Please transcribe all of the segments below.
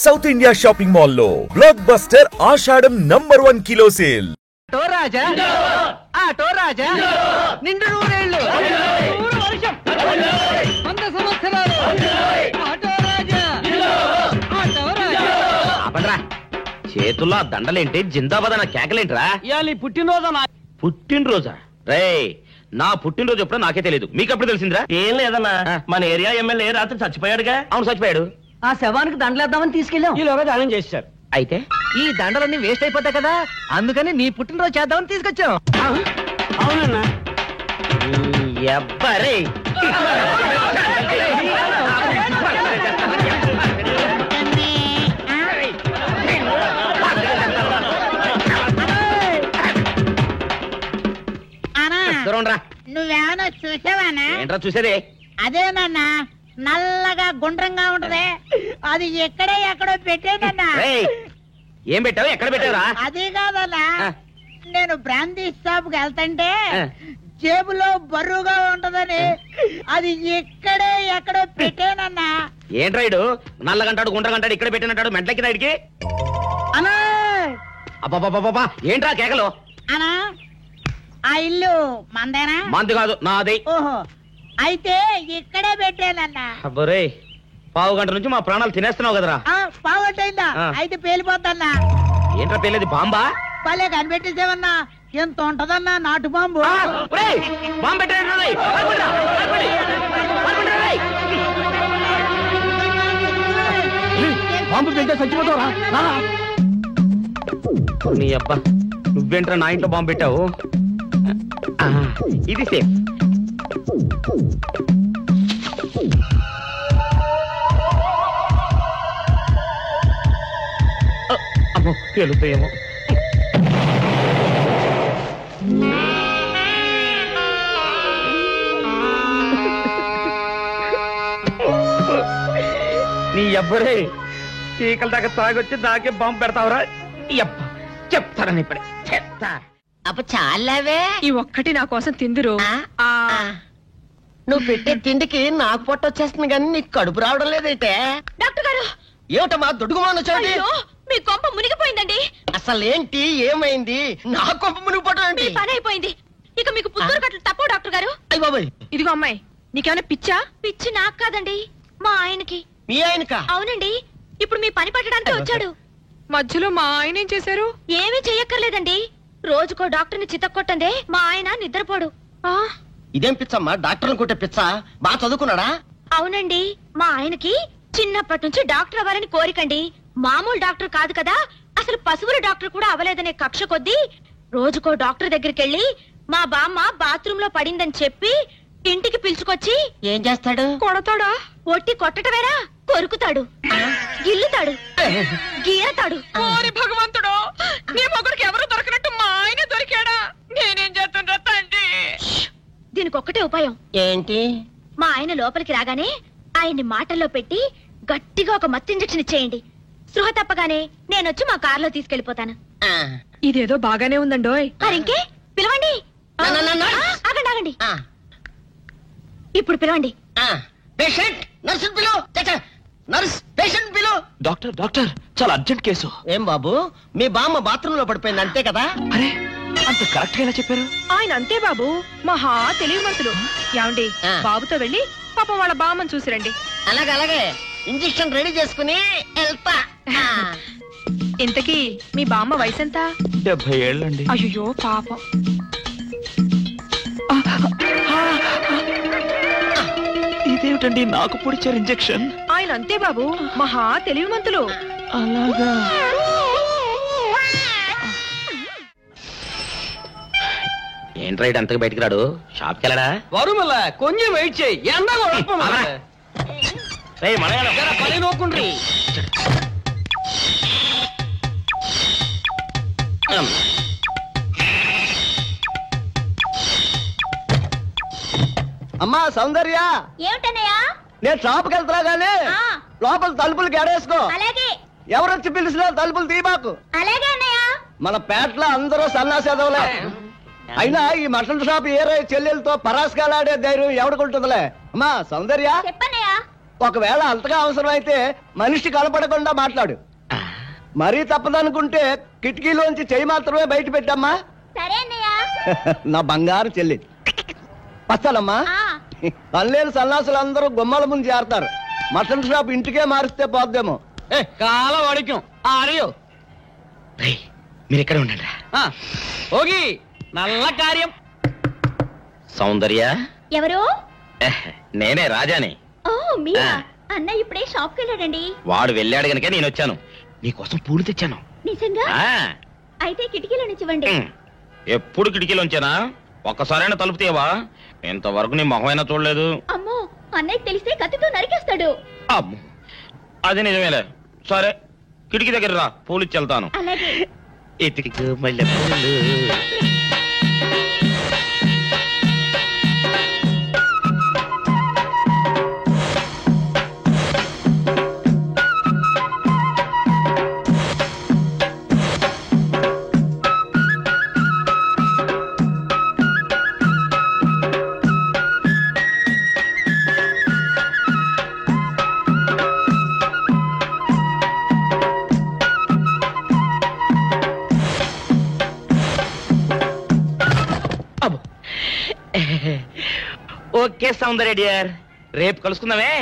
South India shopping mall లో block buster ఆషాఢం #1 kilo sale. Auto రాజా నిండు నూరేళ్ళు వర్షం 100 సంవత్సరాలు ఆటో రాజా చేతుల్లో దండలేంటి, జిందాబాద్ అన్న కేకలేంట్రా? ఇయాలి పుట్టినరోజా? రే, నా పుట్టినరోజు ఎప్పుడో నాకే తెలియదు, మీకు ఎప్పుడు తెలిసిందిరా? ఏం లేదన్నా, మన ఏరియా ఎమ్మెల్యే రాత్రి చచ్చిపోయాడుగా. అవును, చచ్చిపోయాడు. ఆ శవానికి దండలేద్దామని తీసుకెళ్ళాం. ఈలోగా దానం చేశారు. అయితే ఈ దండలన్నీ వేస్ట్ అయిపోతాయి కదా, అందుకని నీ పుట్టినరోజు చేద్దామని తీసుకొచ్చాం. అవునన్నా. ఎవ్వరే నువ్వేమన్నా చూసావానా? ఏంట్రా చూసేదే? అదేనన్నా, నల్లగా గుండ్రంగా ఉంటది, అది ఎక్కడో పెట్టేనన్నా. ఏం పెట్టావు? ఎక్కడ పెట్టావురా? అది కాదన్నా, నేను బ్రాందీ షాప్ కి వెళ్తుంటే జేబులో బరువుగా ఉంటదని అది ఎక్కడో పెట్టేనన్నా. ఏంట్రాయిడు నల్లగంటాడు గుండ్రగంటాడు ఇక్కడ పెట్టినట్టాడు మెంట్లకి రాయిడికి? అన్నా అబ్బాబాబాబా, ఏంట్రా కేకలు? అన్నా, ఆ ఇల్లు మందేనా? మంది కాదు, నాది. ఓహో, అయితే ఇక్కడే పెట్టానన్నా. అబ్బరే, పావు గంట నుంచి మా ప్రాణాలు తినేస్తున్నావు కదరా. పావుగంటైందా? అయితే పేలిపోతాన్నా. ఏంట్రా పేలేది? బాంబా? పలే కనిపెట్టేసేవన్నా, ఎంత ఉంటదన్నా నాటు బాంబు. బాంబు పెట్టాడు. బాంబు పెడితే చచ్చిపోతావురా. నీ అబ్బా, నువ్వేంట్రా నా ఇంట్లో బాంబు పెట్టావు? ఇది సేఫ్. అమ్మో, పేలుతాయేమో. నీ అబ్బరే, చీకల దాకా తాగొచ్చి నాకే బాంబు పెడతావురా? చెప్తారని ఇప్పుడే చెప్తా. అప్ప చాలావే, ఈ ఒక్కటి నా కోసం తిందురు. నువ్వు పెట్టే తిండికి నాకు పొట్ట వచ్చేస్తుంది కానీ నీకు కడుపు రావడం లేదైతే. డాక్టర్ గారు, ఏమిటమ్మా దుడుగుమాను వచ్చాడు? మీ కొంప మునిగిపోయిందండి. అసలు ఏంటి, ఏమైంది? నా కొంప మునిగిపోవడం మీ ఏంటి? పని అయిపోయింది. ఇక మీకు పుత్తూరు కట్టలు తప్పవు డాక్టర్ గారు. అయ్య బాబాయ్, ఇదిగో అమ్మాయి, నీకేమైనా పిచ్చా? పిచ్చి నాకు కాదండి, మా ఆయనకి. మీ ఆయనకా? అవునండి, ఇప్పుడు మీ పని పట్టడానికి వచ్చాడు. మధ్యలో మా ఆయన ఏం చేశారు? ఏమీ చెయ్యక్కర్లేదండి, రోజుకో డాక్టర్ని చితక్కొట్టందే మా ఆయన నిద్రపోడు. ఇదేం పిచ్చమ్మా, డాక్టర్ని కొట్టే పిచ్చ? బాగా చదువుకున్నాడా? అవునండి, మా ఆయనకి చిన్నప్పటి నుంచి డాక్టర్ అవ్వాలని కోరికండి. మామూలు డాక్టర్ కాదు కదా, అసలు పశువుల డాక్టర్ కూడా అవ్వలేదనే కక్ష కొద్దీ రోజుకో డాక్టర్ దగ్గరికి వెళ్ళి మా బామ్మ బాత్రూమ్ లో పడిందని చెప్పి ఇంటికి పిలుచుకొచ్చి ఏం చేస్తాడు? కొడతాడా? ఒట్టి కొట్టటమేరా, కొరుకుతాడు, గిల్లుతాడు, గీరతాడు. ఓరి భగవంతుడు, నీ మొగుడికి ఎవరు దొరకనట్టు మా ఆయన దొరికాడా? నేనేం చేస్తుండ్రా తండ్రి? దీనికి ఒక్కటే ఉపాయం. ఏంటి? మా ఆయన లోపలికి రాగానే ఆయన్ని మాటల్లో పెట్టి గట్టిగా ఒక మత్తు ఇంజెక్షన్ ఇచ్చేయండి. స్పృహ తప్పగానే నేనొచ్చి మా కారులో తీసుకెళ్లిపోతాను. ఇదేదో బాగానే ఉందండోయ్. మరింకే పిలవండి. ఆగండి ఆగండి, ఇప్పుడు పిలవండి. పేషెంట్, నర్సు పిలు. నర్స్, పేషెంట్ పిలు. డాక్టర్ డాక్టర్, చాలా అర్జెంట్ కేసు. ఏం బాబు, మీ బామ్మ బాత్రూమ్ లో పడిపోయింది అంతే కదా? అరే, అంత కరెక్ట్ గా ఎలా చెప్పారు? ఆయన అంతే బాబు, మహా తెలివి మనసులు. ఏమండి, బాబుతో వెళ్ళి పాపం వాళ్ళ బామ్మని చూసిరండి. అలాగే ఇంజెక్షన్ రెడీ చేసుకుని వెళ్తా. ఇంతకీ మీ బామ్మ వయసు ఎంత? 70 ఏళ్ళండి. అయ్యో పాపం. ఇదేమిటండి నాకు పొడిచారు ఇంజెక్షన్? ఆయన అంతే బాబు, మహా తెలివి మంతులు. అలాగా? ఏంట్రా ఇటు అంతకు బయటికి రాడు? షాప్కి వెళ్ళడా? వరుమల కొంచెం వెయిట్ చేయి. పని నోకుండ్రి. అమ్మా సౌందర్య, ఏమిటన్నయ్యా? నేను షాప్కి వెళ్తున్నా గానీ లోపల తలుపులు గడేసుకో. అలాగే. ఎవరొచ్చి పిలిచినా తలుపులు తీయబాకు. అలాగే అన్నయ్య. మన పేటలో అందరూ సన్నాసేదవులే. అయినా ఈ మటన్ షాప్ ఏరే చెల్లెలతో పరాస్కాలాడే ధైర్యం ఎవడుకుంటుందిలే. అమ్మా సౌందర్య, చెప్పన్నయ్య. ఒకవేళ అంతగా అవసరమైతే మనిషి కనపడకుండా మాట్లాడు. మరీ తప్పదనుకుంటే కిటికీలోంచి చెయ్యి మాత్రమే బయట పెట్టమ్మా. సరే అన్నయ్య. నా బంగారు చెల్లి. వస్తానమ్మా. పనిలేని సన్నాసులు అందరూ గుమ్మల ముందు చేరతారు. మటన్ షాప్ ఇంటికే మారిస్తే పోద్దేమో. కాలం వాడిక్యం ఆరియో మీరు ఎక్కడ ఉండండి. ఓగి నల్ల కార్యం. సౌందర్య ఎవరు? నేనే రాజాని. ఓ మీరా? అన్నయ్య ఇప్పుడే షాప్ కి వెళ్ళాడండి. వాడు వెళ్ళాడు గనుక నేను వచ్చాను. నీకోసం పూలు తెచ్చాను. నిజంగా? అయితే కిటికీలో నుంచి ఇవ్వండి. ఎప్పుడు కిటికీలోంచేనా? ఒక్కసారైనా తలుపు తీయవా? ఇంతవరకు నీ మొహమైనా చూడలేదు. అమ్మో, అన్నయ్యకి తెలిస్తే కత్తితో నరికేస్తాడు. అమ్మో, అది నిజమేలే. సరే, కిటికీ దగ్గర రా, పూలు ఇచ్చి వెళ్తాను. అలాగే. ఇతికి మల్లె పూలు. ఓకే సౌందర్య డియర్, రేపు కలుసుకుందామే.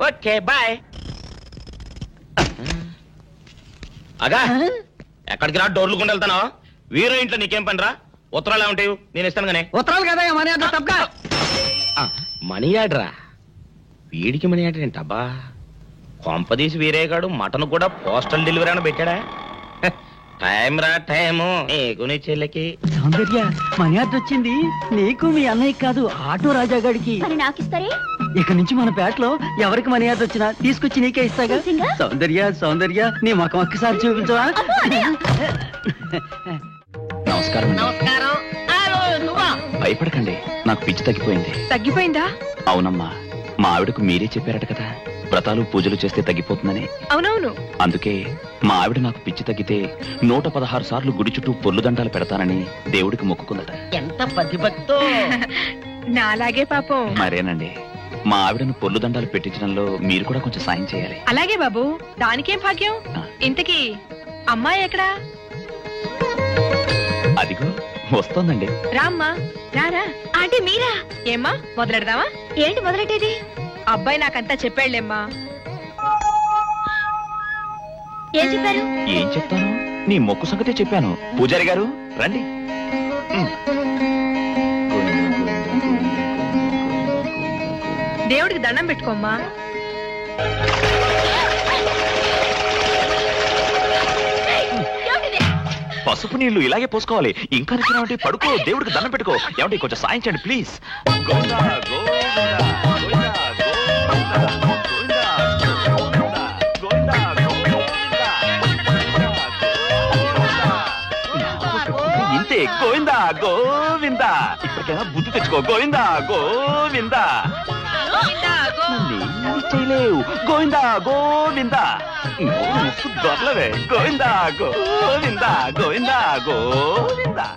Okay bye. అగా ఎక్కడికి రా, డోర్లు కొండ వెళ్తానా? వీరో ఇంట్లో నీకేం పని రా? ఉత్తరాలు ఏమంటాయి? నేను ఇస్తాను గానే. ఉత్తరాలు కదా మనీ ఆర్డర్ తప్ప. మనీ ఆర్డరా? వీడికి మనీ ఆర్డర్ ఏంటబ్బా? కొంపదీసి వీరేగాడు మటన్ కూడా పోస్టల్ డెలివరీ అని పెట్టాడా? టైం రా టైము నీకు నీ చెల్లెకి. సౌందర్య మనీ ఆర్డర్ వచ్చింది. నీకు మీ అన్నయ్య కాదు, ఆటో రాజా గారికి. మరి నాకు ఇస్తారే? ఇక నుంచి మన పేటలో ఎవరికి మనీ ఆర్డర్ వచ్చినా తీసుకొచ్చి నీకే ఇస్తాగా. నిజంగా? సౌందర్య సౌందర్య నీ ముఖం ఒక్కసారి చూపించవా? నమస్కారం. నమస్కారం. నువ్వా? భయపడకండి, నాకు పిచ్చి తగ్గిపోయింది. తగ్గిపోయిందా? అవునమ్మా, మా ఆవిడకు మీరే చెప్పారట కదా, వ్రతాలు పూజలు చేస్తే తగ్గిపోతుందని. అవునవును. అందుకే మా ఆవిడ నాకు పిచ్చి తగ్గితే 116 సార్లు గుడి చుట్టూ పొర్లు దండాలు పెడతానని దేవుడికి మొక్కుకుందట. ఎంత పతిభక్తో. నాలాగే పాపం. మరేనండి, మా ఆవిడను పొర్లు దండాలు పెట్టించడంలో మీరు కూడా కొంచెం సాయం చేయాలి. అలాగే బాబు, దానికేం భాగ్యం. ఇంతకీ అమ్మాయి ఎక్కడా? అదిగో వస్తోందండి. రామ్మా రారా. అంటే మీరా? ఏమ్మా మొదలెడదామా? ఏంటి మొదలెట్టేది? అబ్బాయి నాకంతా చెప్పాళ్లేమ్మా. ఏం చెప్పారు? ఏం చెప్తాను, నీ మొక్కు సంగతే చెప్పాను. పూజారి గారు రండి. దేవుడికి దండం పెట్టుకోమ్మా. పసుపు నీళ్లు ఇలాగే పోసుకోవాలి. ఇంకా నచ్చినావంటే పడుకో, దేవుడికి దండం పెట్టుకో. ఏమంటే కొంచెం సాయం చేయండి ప్లీజ్. గోవిందా గోవిందా గోవిందా గోవిందా గోవిందా గోవిందా. ఇంతే, గోవిందా గోవిందా. ఇప్పటికైనా బుద్ధి తెచ్చుకో. గోవిందా గోవిందా. నన్నేమీ చేయలేవు. గోవిందా గోవిందా. దొరలవే. గోవిందా గోవిందా గోవిందా గోవిందా.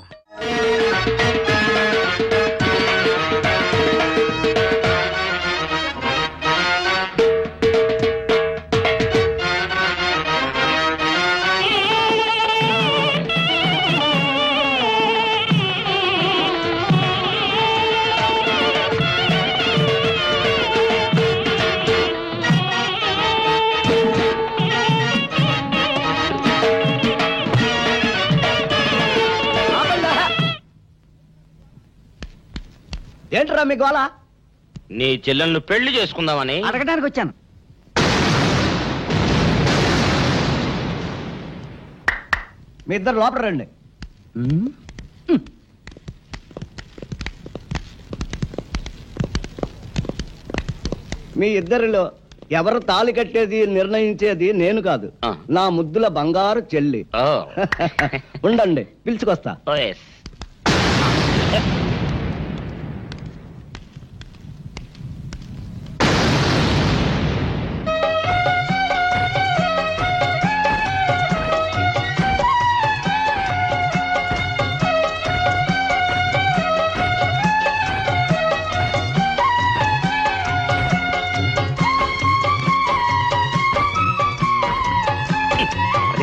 ఏంట్రా మీ గోళ? నీ చెల్లెళ్ళు పెళ్లి చేసుకుందామని అడగడానికి వచ్చాను. మీ ఇద్దరు లోపల రండి. మీ ఇద్దరిలో ఎవరు తాళి కట్టేది నిర్ణయించేది నేను కాదు, నా ముద్దుల బంగారు చెల్లి. ఉండండి, పిలుచుకొస్తా.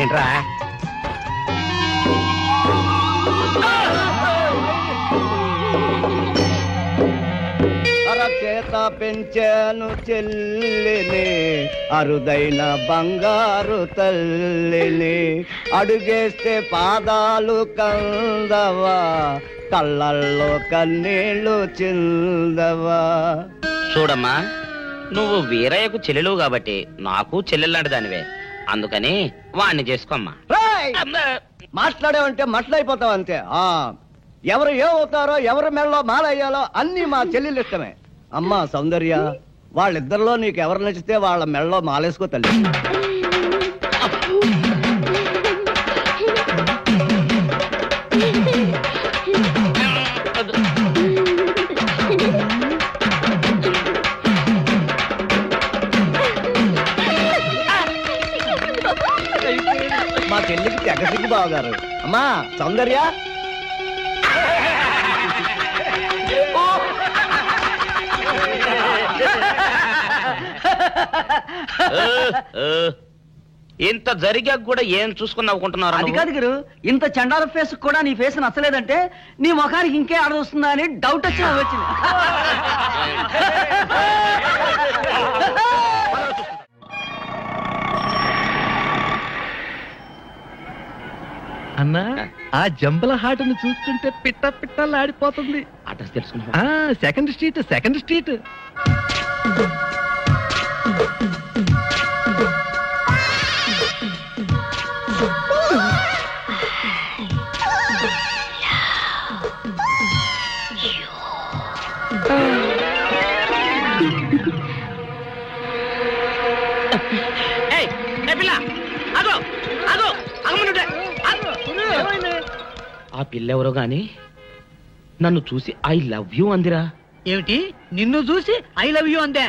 ఏంట్రా? అరచేత పెంచాను చెల్లిని, అరుదైన బంగారు తల్లిని, అడుగేస్తే పాదాలు కందవా, కళ్ళల్లో కన్నీళ్ళు చిందవా. చూడమ్మా, నువ్వు వీరయ్యకు చెల్లెలు కాబట్టి నాకు చెల్లెల్లాంటి దానివే, అందుకని వాణ్ణి చేసుకోమ్మా. మాట్లాడావంటే మట్లయిపోతావు అంతే. ఎవరు ఏమవుతారో, ఎవరి మెళ్ళలో మాలయ్యాలో అన్ని మా చెల్లెలు ఇష్టమే. అమ్మా సౌందర్య, వాళ్ళిద్దరిలో నీకు ఎవరు నచ్చితే వాళ్ళ మెళ్ళలో మాలేసుకో తల్లి. మా చెల్లికి తెగసిగ్గు బావగారు. అమ్మా సౌందర్య, ఇంత జరిగాక కూడా ఏం చూసుకుని నవ్వుకుంటున్నారు? అది కాదు గురు, ఇంత చండాల ఫేస్ కూడా నీ ఫేస్ నచ్చలేదంటే నీ ముఖానికి ఇంకే ఆడదొస్తుందా అని డౌట్ వచ్చి వచ్చింది. అన్నా, ఆ జంబల హాటను చూస్తుంటే పిట్ట పిట్టలాడిపోతుంది. అడ్రస్ తెలుసుకున్నా? Second street, second street. ఆ పిల్లెవరో గాని నన్ను చూసి ఐ లవ్ యూ అందిరా. ఏమిటి, నిన్ను చూసి ఐ లవ్ యూ అందే?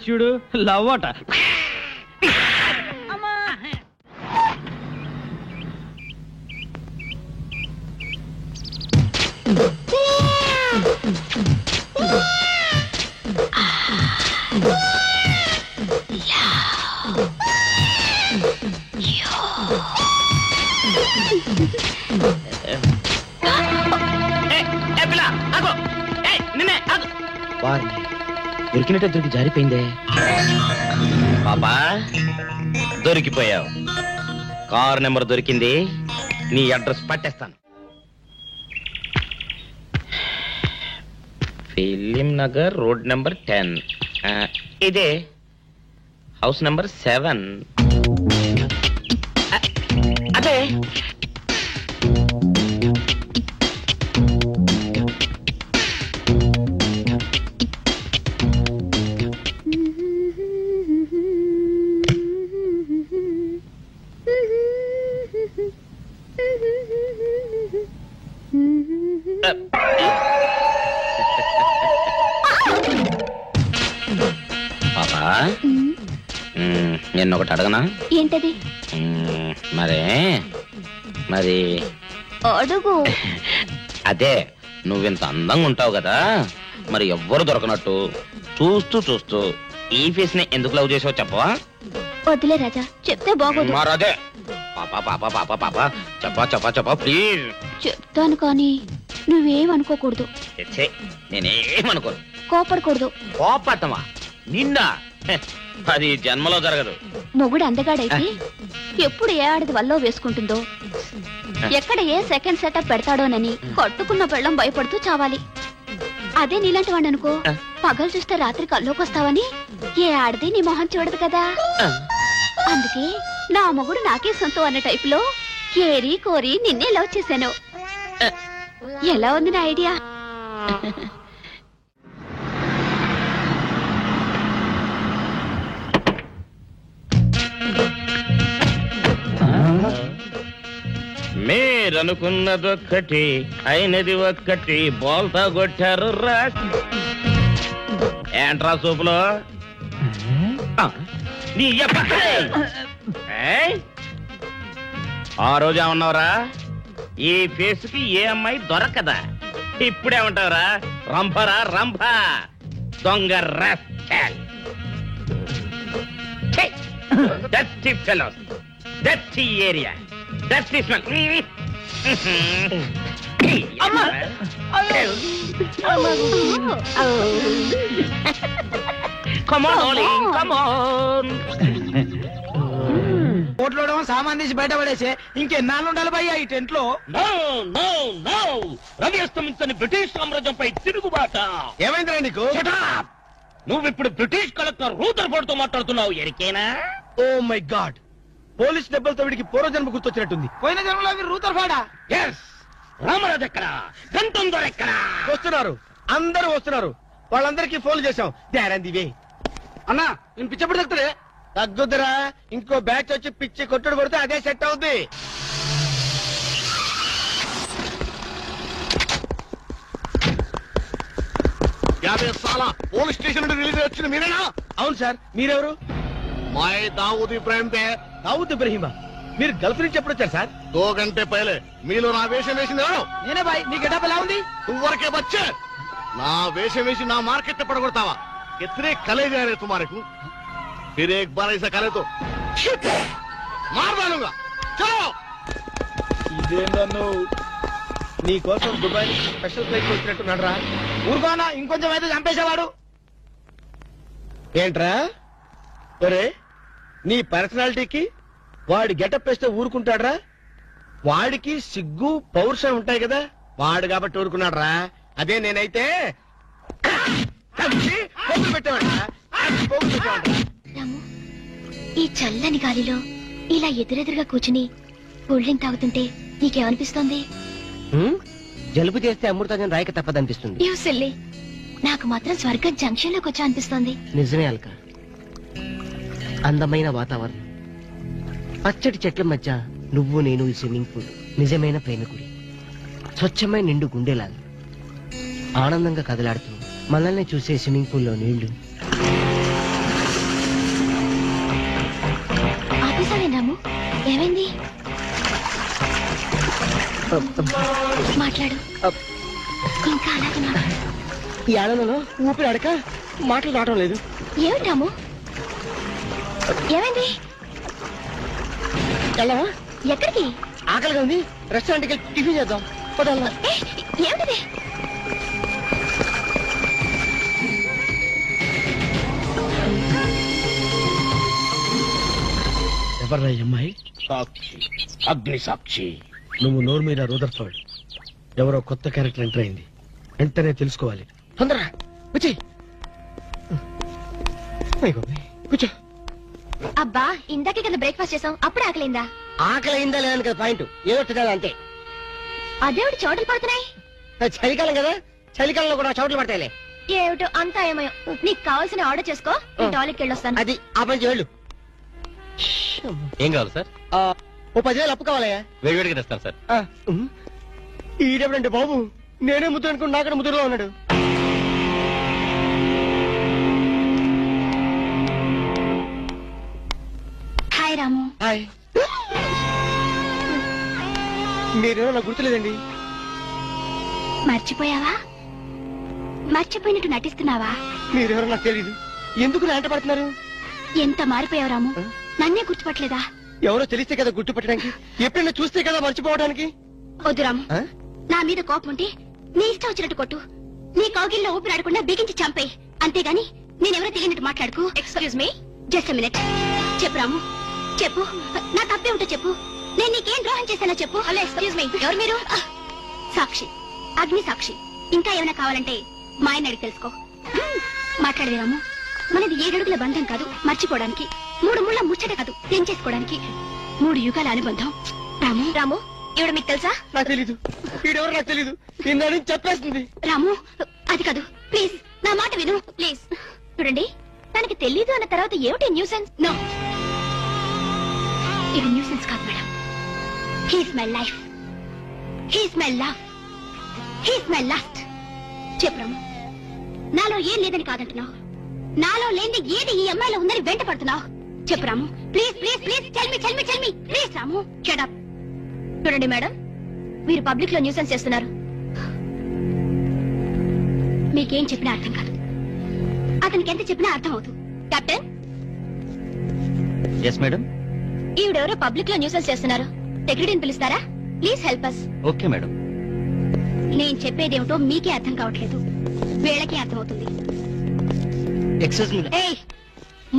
చూడు, లవ్ అట. దొరికినట్టే దొరికి జారిపోయిందే. పాపా, దొరికిపోయావు. కారు నెంబర్ దొరికింది, నీ అడ్రస్ పట్టేస్తాను. Film Nagar, road number 10. ఇదే హౌస్ నెంబర్ 7. అదే పాపా, నిన్నొకటి అడగనా? ఏంటది? మరి అడుగు. అదే, నువ్వింత అందంగా ఉంటావు కదా, మరి ఎవ్వరు దొరకనట్టు చూస్తూ ఈ ఫేస్ ని ఎందుకు లవ్ చేసావు చెప్పవా? వద్దులే రాజా, చెప్తే బాగోదు. మరదే పాపా పాపా పాపా పాపా చెప్పా ప్లీజ్. చెప్తాను కానీ నువ్వేమనుకోకూడదు. నేనేమనుకోను. కోపడకూడదు. కోపడతావా? నిండా అది జన్మలో జరగదు. మొగుడు అందగాడైతే ఎప్పుడు ఏ ఆడది వల్లో వేసుకుంటుందో, ఎక్కడ ఏ సెకండ్ సెటప్ పెడతాడోనని కట్టుకున్న పెళ్ళం భయపడుతూ చావాలి. అదే నీలాంటి వాడు అనుకో, పగలు చూస్తే రాత్రి కల్లోకొస్తావని ఏ ఆడది నీ మొహం చూడదు కదా. అందుకే నా మొగుడు నాకే సొంతం అన్న టైపులో ఏరి కోరి నిన్నే లవ్ చేశాను. ఎలా ఉంది నా ఐడియా? మీరనుకున్నదొక్కటి అయినది ఒక్కటి, బోల్తా కొట్టారు రా. ఏంట్రా సూపులో నీ ఆ రోజు ఏమన్నావురా? ఈ ఫేస్ కి ఏ అమ్మాయి దొరకదా? ఇప్పుడేమంటావురా? రంభరా రంభ, దొంగ rascal. Dirty fellows. Dirty area, dirty smell. Come on, darling, come on. కోట్లో సామాన్ తీసి బయట పడేసే ఇంకెన్నాళ్ళు ఉండాలి భయ్యా ఈ టెంట్ లో? రవి అస్తమించని బ్రిటిష్ సామ్రాజ్యంపై తిరుగుబాట. ఏమైందిరా నీకు? నువ్విప్పుడు బ్రిటిష్ కలెక్టర్ రూదర్ఫోర్డ్ తో మాట్లాడుతున్నావు, ఎరికేనా? ఓ మై గాడ్, పోలీస్ దెబ్బలతో వీడికి పూర్వజన్మ గుర్తొచ్చినట్టుంది. పోయిన జన్మలో మీరు రూదర్ఫోర్డా? ఎస్. రామరాజు ఎక్కడా? గంటం దొర ఎక్కడా? వస్తున్నారు, అందరూ వస్తున్నారు. వాళ్ళందరికీ ఫోన్ చేశాం. దివే అన్నా నేను పిచ్చప్పుడు తగ్గుతుంది. తగ్గుద్దురా, ఇంకో బ్యాచ్ వచ్చి పిచ్చి కొట్టుడు కొడితే అదే సెట్ అవుద్ది. పోలీస్ స్టేషన్ నుండి రిలీజ్ వచ్చిన మీరేనా? అవును సార్, మీరెవరు? మాయ్ దావూద్ ఇబ్రాహిం తే. దావూద్ ఇబ్రహీమా, మీరు గల్ఫ్ నుంచి ఎప్పుడు వచ్చారు సార్? 2 గంటే పైలే. మీలో నా వేషం వేసింది ఎవరు? నేనే బాయ్. మీ గెటప్ ఎలా ఉంది? నువ్వరకే బచ్చే. నా వేషం వేసి నా మార్కెట్ పడగొడతావా? ఎత్రే కలే जा रहे तुम्हारे को, फिर एक बार ऐसा करे तो मार डालूंगा. चलो. ఇదేందన్ను నీ కోసం దుబాయ్ స్పెషల్ ఫ్లైట్ వచ్చినట్టున్నాడు రా. ఊరుకోనా, ఇంకొంచెం అయితే చంపేసేవాడు. ఏంట్రా ఒరే, నీ పర్సనాలిటీకి వాడి గెటప్ వేస్తే ఊరుకుంటాడ్రా? వాడికి సిగ్గు పౌరుషం ఉంటాయి కదా, వాడు కాబట్టి ఊరుకున్నాడు రా. అదే నేనైతే పెట్టేవాడు. రాము, ఈ చల్లని గాలిలో ఇలా ఎదురెదురుగా కూర్చుని కూల్ డ్రింక్ తాగుతుంటే నీకేమనిపిస్తోంది? జలుబు చేస్తే అమృతాజన్ రాయక తప్పదనిపిస్తుంది. యూ సిల్లీ, నాకు మాత్రం స్వర్గం జంక్షన్ లోకి వచ్చా అనిపిస్తోంది. నిజమే అల్క, అందమైన వాతావరణం, పచ్చటి చెట్ల మధ్య నువ్వు నేను ఈ స్విమ్మింగ్ పూల్ నిజమైన ప్రేమికుడి. స్వచ్ఛమైన నిండు గుండెలాగా ఆనందంగా కదలాడుతూ మనల్ని చూసే స్విమ్మింగ్ పూల్లో నీళ్లు. ఆపేసావేనాము? ఏమైంది? మాట్లాడు. ఇంకా అలాగే మాట్లాడు. ఈ ఆనందంలో ఊపిరి అడక మాటలు రావడం లేదు. ఏమిటాము? ఏమైంది? వెళ్ళవా? ఎక్కడికి? ఆకలిగా ఉంది, రెస్టారెంట్కి టిఫిన్ చేద్దాం. ఏమిటిది? ఎవర్రా ఈ అమ్మాయి? సాక్షి, అగ్ని సాక్షి. నువ్వు నోరు మీద రూదర్ఫోర్డ్, ఎవరో కొత్త క్యారెక్టర్ ఎంటర్ అయింది. వెంటనే తెలుసుకోవాలి. తొందరగా వచ్చి కూర్చో. అబ్బా, ఇందాకే కదా బ్రేక్ఫాస్ట్ చేసాం, అప్పుడు ఆకలిందా? ఆకలి లేదని కదా పాయింట్, ఏదో తినాలి అంతే. అదేవిడు చోటలు పడుతున్నాయి. చలికాలం కదా, చలికాలంలో కూడా చోట్లు పడతాయిలే. ఏమిటో అంతా ఏమయో. నీకు కావాల్సిన ఆర్డర్ చేసుకో, టాయిలెట్కి వెళ్ళొస్తాను. అది ఆ పని చేయాలి. ఏం కావాలి సార్? ఓ 10,000 అప్పు కావాలయ్యా. వేడివేడిగా తెస్తాను సార్. ఈడెవడంటే బాబు, నేనే ముద్దు అనుకుని నాకడ ముద్దులో ఉన్నాడు. హాయ్ రాము. హాయ్. మీరేమో నాకు గుర్తులేదండి. మర్చిపోయావా? మర్చిపోయినట్టు నటిస్తున్నావా? మీరెవరో నాకు తెలీదు. ఎందుకు నా వెంట పడుతున్నారు? ఎంత మారిపోయావు రాము, నన్నే గుర్తుపట్టలేదా? ఎవరో తెలిస్తే కదా గుర్తుపట్టడానికి, ఎప్పుడైనా చూస్తే కదా మర్చిపోవడానికి. వద్దు రాము, నా మీద కోపం ఉంటే నీ ఇష్టం వచ్చినట్టు కొట్టు, నీ కౌగిల్లో ఊపిరాడకుండా బిగించి చంపేయి. అంతేగాని నేనెవరో తెలియనట్టు మాట్లాడుకో. Excuse me, just minute. చెప్పు రాము, చెప్పు. నా తప్పే ఉంటే చెప్పు. నేను నీకేం ద్రోహం చేశానో చెప్పు. హలో, ఎక్స్క్యూజ్ మీ, ఎవరు మీరు? సాక్షి, అగ్ని సాక్షి. ఇంకా ఏమైనా కావాలంటే మా ఆయన అడిగి తెలుసుకో. మాట్లాడేది రాము, మనది 7 అడుగుల బంధం కాదు మర్చిపోవడానికి, 3 ముళ్ళ ముచ్చట కాదు తెంచేసుకోవడానికి, 3 యుగాల అనుబంధం. రాము, రాము, ఇవిడ మీకు తెలుసా? నాకు తెలీదు. వీడెవరు నాకు తెలీదు. నిన్న చెప్పేస్తుంది. రాము, అది కాదు, ప్లీజ్ నా మాట విను, ప్లీజ్. చూడండి, తనకి తెలీదు అన్న తర్వాత ఏమిటి న్యూసెన్స్? నో, ఇది న్యూసెన్స్ కాదు madam. He's my life, he's my love, he's my last. చెప్పు రాము, నాలో ఏం లేదని కాదంటున్నావు, నాలో లేని ఏది ఈ అమ్మాయిలో ఉందని వెంట పడుతున్నావు. చెప్పు Ramu, please please please, tell me please. Ramu, shut up. చూడండి మేడం, మీరు పబ్లిక్ లో న్యూసెన్స్ చేస్తున్నారు. మీకేం చెప్పినా అర్థం కాదు, అతనికి ఎంత చెప్పినా అర్థం అవుతుంది. Captain, yes madam. ఈవిడెవరో పబ్లిక్ లో న్యూసెన్స్ చేస్తున్నారు. సెక్రటరీని పిలుస్తారా? Please help us. Okay madam. నేను చెప్పేదేమిటో మీకే అర్థం కావట్లేదు, వీళ్ళకి అర్థమవుతుంది. Excuse me. ఏయ్,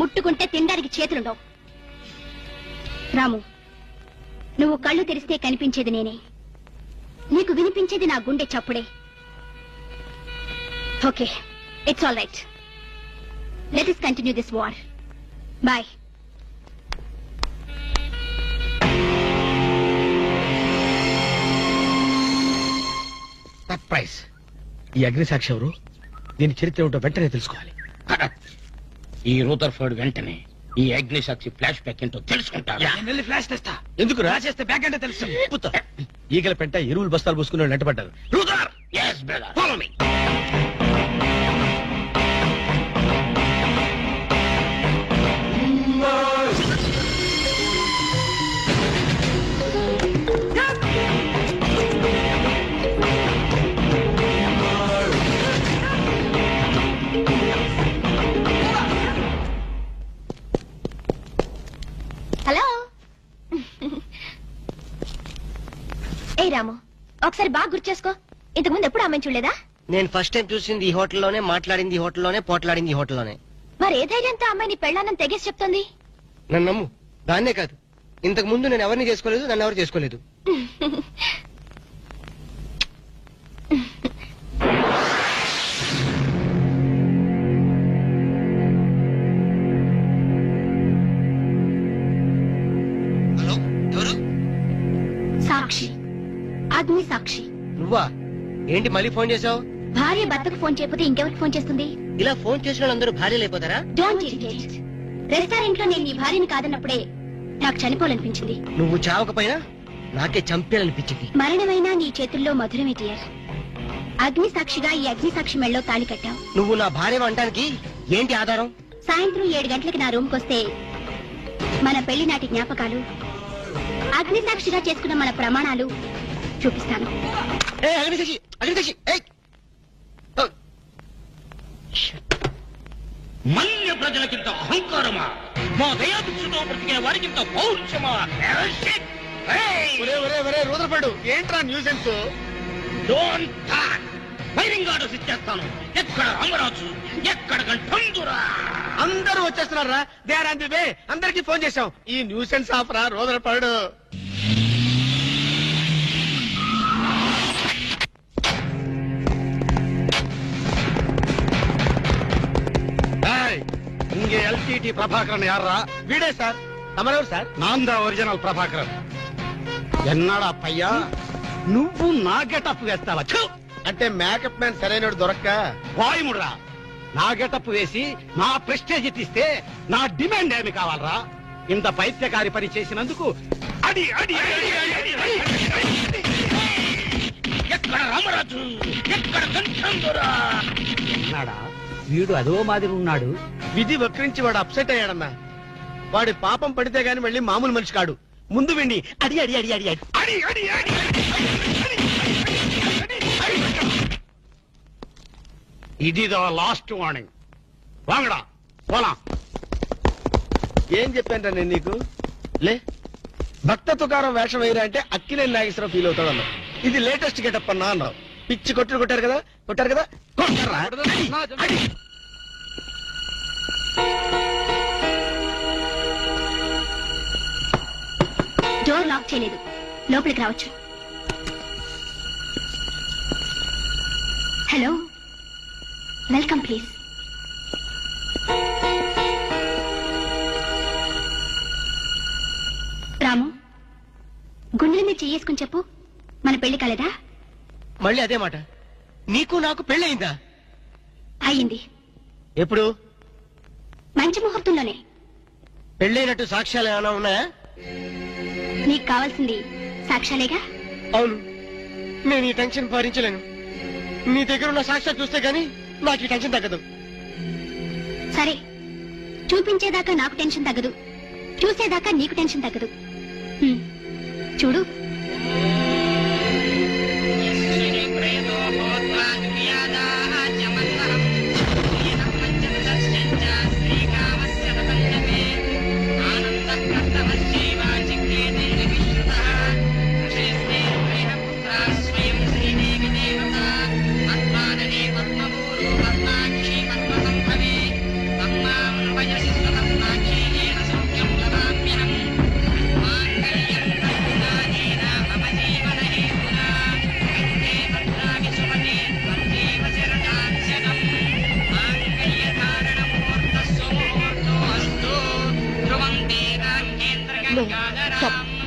ముట్టుకుంటే తినడానికి చేతులుండవు. రాము, నువ్వు కళ్ళు తెరిస్తే కనిపించేది నేనే, నీకు వినిపించేది నా గుండె చప్పుడే. Okay, it's all right. Let us continue this war. Boy. Surprise. ఈ అగ్నిసాక్షి ఎవరు? దీని చరిత్ర ఏమిటో వెంటనే తెలుసుకోవాలి. ఈ రూదర్ఫర్డ్ వెంటనే ఈ అగ్నిసాక్షి ఫ్లాష్ బ్యాక్ ఏంటో తెలుసుకుంటాడు. వెళ్ళి ఫ్లాష్ తెస్తా. ఎందుకు రాసేస్తే బ్యాక్ అంటే తెలుసు. ఈగల పెంట ఎరువులు బస్తాలు పూసుకుని నెట్టబడ్డారు. Brother, yes brother, follow me. Hello. ఏ రాము, ఒకసారి బాగా గుర్తు చేసుకో. ఇంతకుముందు ఎప్పుడు అమ్మాయి చూడలేదా? నేను ఫస్ట్ టైం చూసింది ఈ హోటల్లోనే, మాట్లాడింది ఈ హోటల్లోనే, పోట్లాడింది ఈ హోటల్లోనే. మరి ఏ ధైర్యంతో అమ్మాయిని పెళ్ళానని తెగేసి చెప్తుంది? నన్ను నమ్ము. దాన్నే కాదు, ఇంతకు ముందు నేను ఎవరిని చేసుకోలేదు, నన్ను ఎవరు చేసుకోలేదు. హలో, ఎవరు? సాక్షి, అగ్ని సాక్షి. నువ్వా? ఏంటి మళ్ళీ ఫోన్ చేసావు? భార్య భర్తకు ఫోన్ చేయకపోతే ఇంకెవరికి ఫోన్ చేస్తుంది? ఇలా ఫోన్ చేసిన వాళ్ళందరూ భార్యలు అయిపోతారా? Don't irritate. రెస్టారెంట్ లో నేను నీ భార్యని కాదన్నప్పుడే నాకు చనిపోవాలనిపించింది. నువ్వు చావకపోయినా నాకే చంపేయాలనిపించింది. మరణమైనా నీ చేతుల్లో మధురమే డియర్. అగ్ని సాక్షిగా ఈ అగ్ని సాక్షి మెళ్ళలో తాళి కట్టావు. నువ్వు నా భార్య అంటానికి ఏంటి ఆధారం? సాయంత్రం 7 గంటలకి నా రూమ్ కొస్తే మన పెళ్లి నాటి జ్ఞాపకాలు, అగ్ని సాక్షిగా చేసుకున్న మన ప్రమాణాలు చూపిస్తాను. మన్య ప్రజలకింత అహంకారమా? మా దయాభిక్షతో బ్రతికిన వారికింత పౌరుషమా? రూదర్ఫర్డ్, ఏంట్రా nuisance? Don't talk. Firing orders ఇచ్చేస్తాను. ఎక్కడ రామరాజు, ఎక్కడ గంటందురా? అందరూ వచ్చేస్తున్నారా? They are on the way. అందరికి ఫోన్ చేశాం. ఈ న్యూసెన్స్ ఆఫ్ రా రూదర్ఫర్డ్. இங்க எல்டிடி பிரபாகரன் யாரா? வீடே சார். తమరెవరు సార్? నాందా ఒరిజినల్ ప్రభాకరన్. ఎన్నాడా పయ్యా నువ్వు నా గెటప్ వేస్తావా? అంటే మేకప్ మ్యాన్ సరైనడు దొరక్క వాయుముడ్రా. నా గెటప్ వేసి నా ప్రెస్టేజ్ తీస్తే నా డిమాండ్ ఏమి కావాలరా? ఇంత పైత్యకారి పని చేసినందుకు అడి అడి అడి అడి అడి. ఎక్కడ రామరాజు, ఎక్కడ గంటందురా? ఉన్నాడా? వీడు అదో మాదిరి ఉన్నాడు. విధి వక్రించి వాడు అప్సెట్ అయ్యాడన్నా. వాడి పాపం పడితే గాని మళ్ళీ మామూలు మనిషి కాడు. ముందు విండి అడి అడి అడి అడి అడి అడి అడి అడి. ఇది లాస్ట్ వార్నింగ్. వాంగడా పోలా. ఏం చెప్పాను నేను నీకు? లే, భక్త తుకారం వేషం వేయరా అంటే అక్కినేని నాగేశ్వరరావు ఫీల్ అవుతాడు అన్నావు. ఇది లేటెస్ట్ గెటప్ అన్నా అన్నావు. పిచ్చి కొట్టారు కదా, కొట్టారు కదా, కొట్టారా? డోర్ లాక్ చేయలేదు, లోపలికి రావచ్చు. Hello, welcome please. రాము, గుండెల మీద చేసుకుని చెప్పు, మన పెళ్లి కాలేదా? మళ్ళీ అదే మాట. నీకు నాకు పెళ్ళయిందా? అయ్యింది. ఎప్పుడు? మంచి ముహూర్తంలోనే. పెళ్ళైనట్టు సాక్ష్యాలు ఏమైనా ఉన్నాయా? నీకు కావాల్సింది సాక్ష్యాలేగా? అవును. నేను ఈ టెన్షన్ భరించలేను. నీ దగ్గర ఉన్న సాక్ష్యాలు చూస్తే గానీ నాకు ఈ టెన్షన్ తగ్గదు. సరే, చూపించేదాకా నాకు టెన్షన్ తగ్గదు, చూసేదాకా నీకు టెన్షన్ తగ్గదు. చూడు. ఆనంద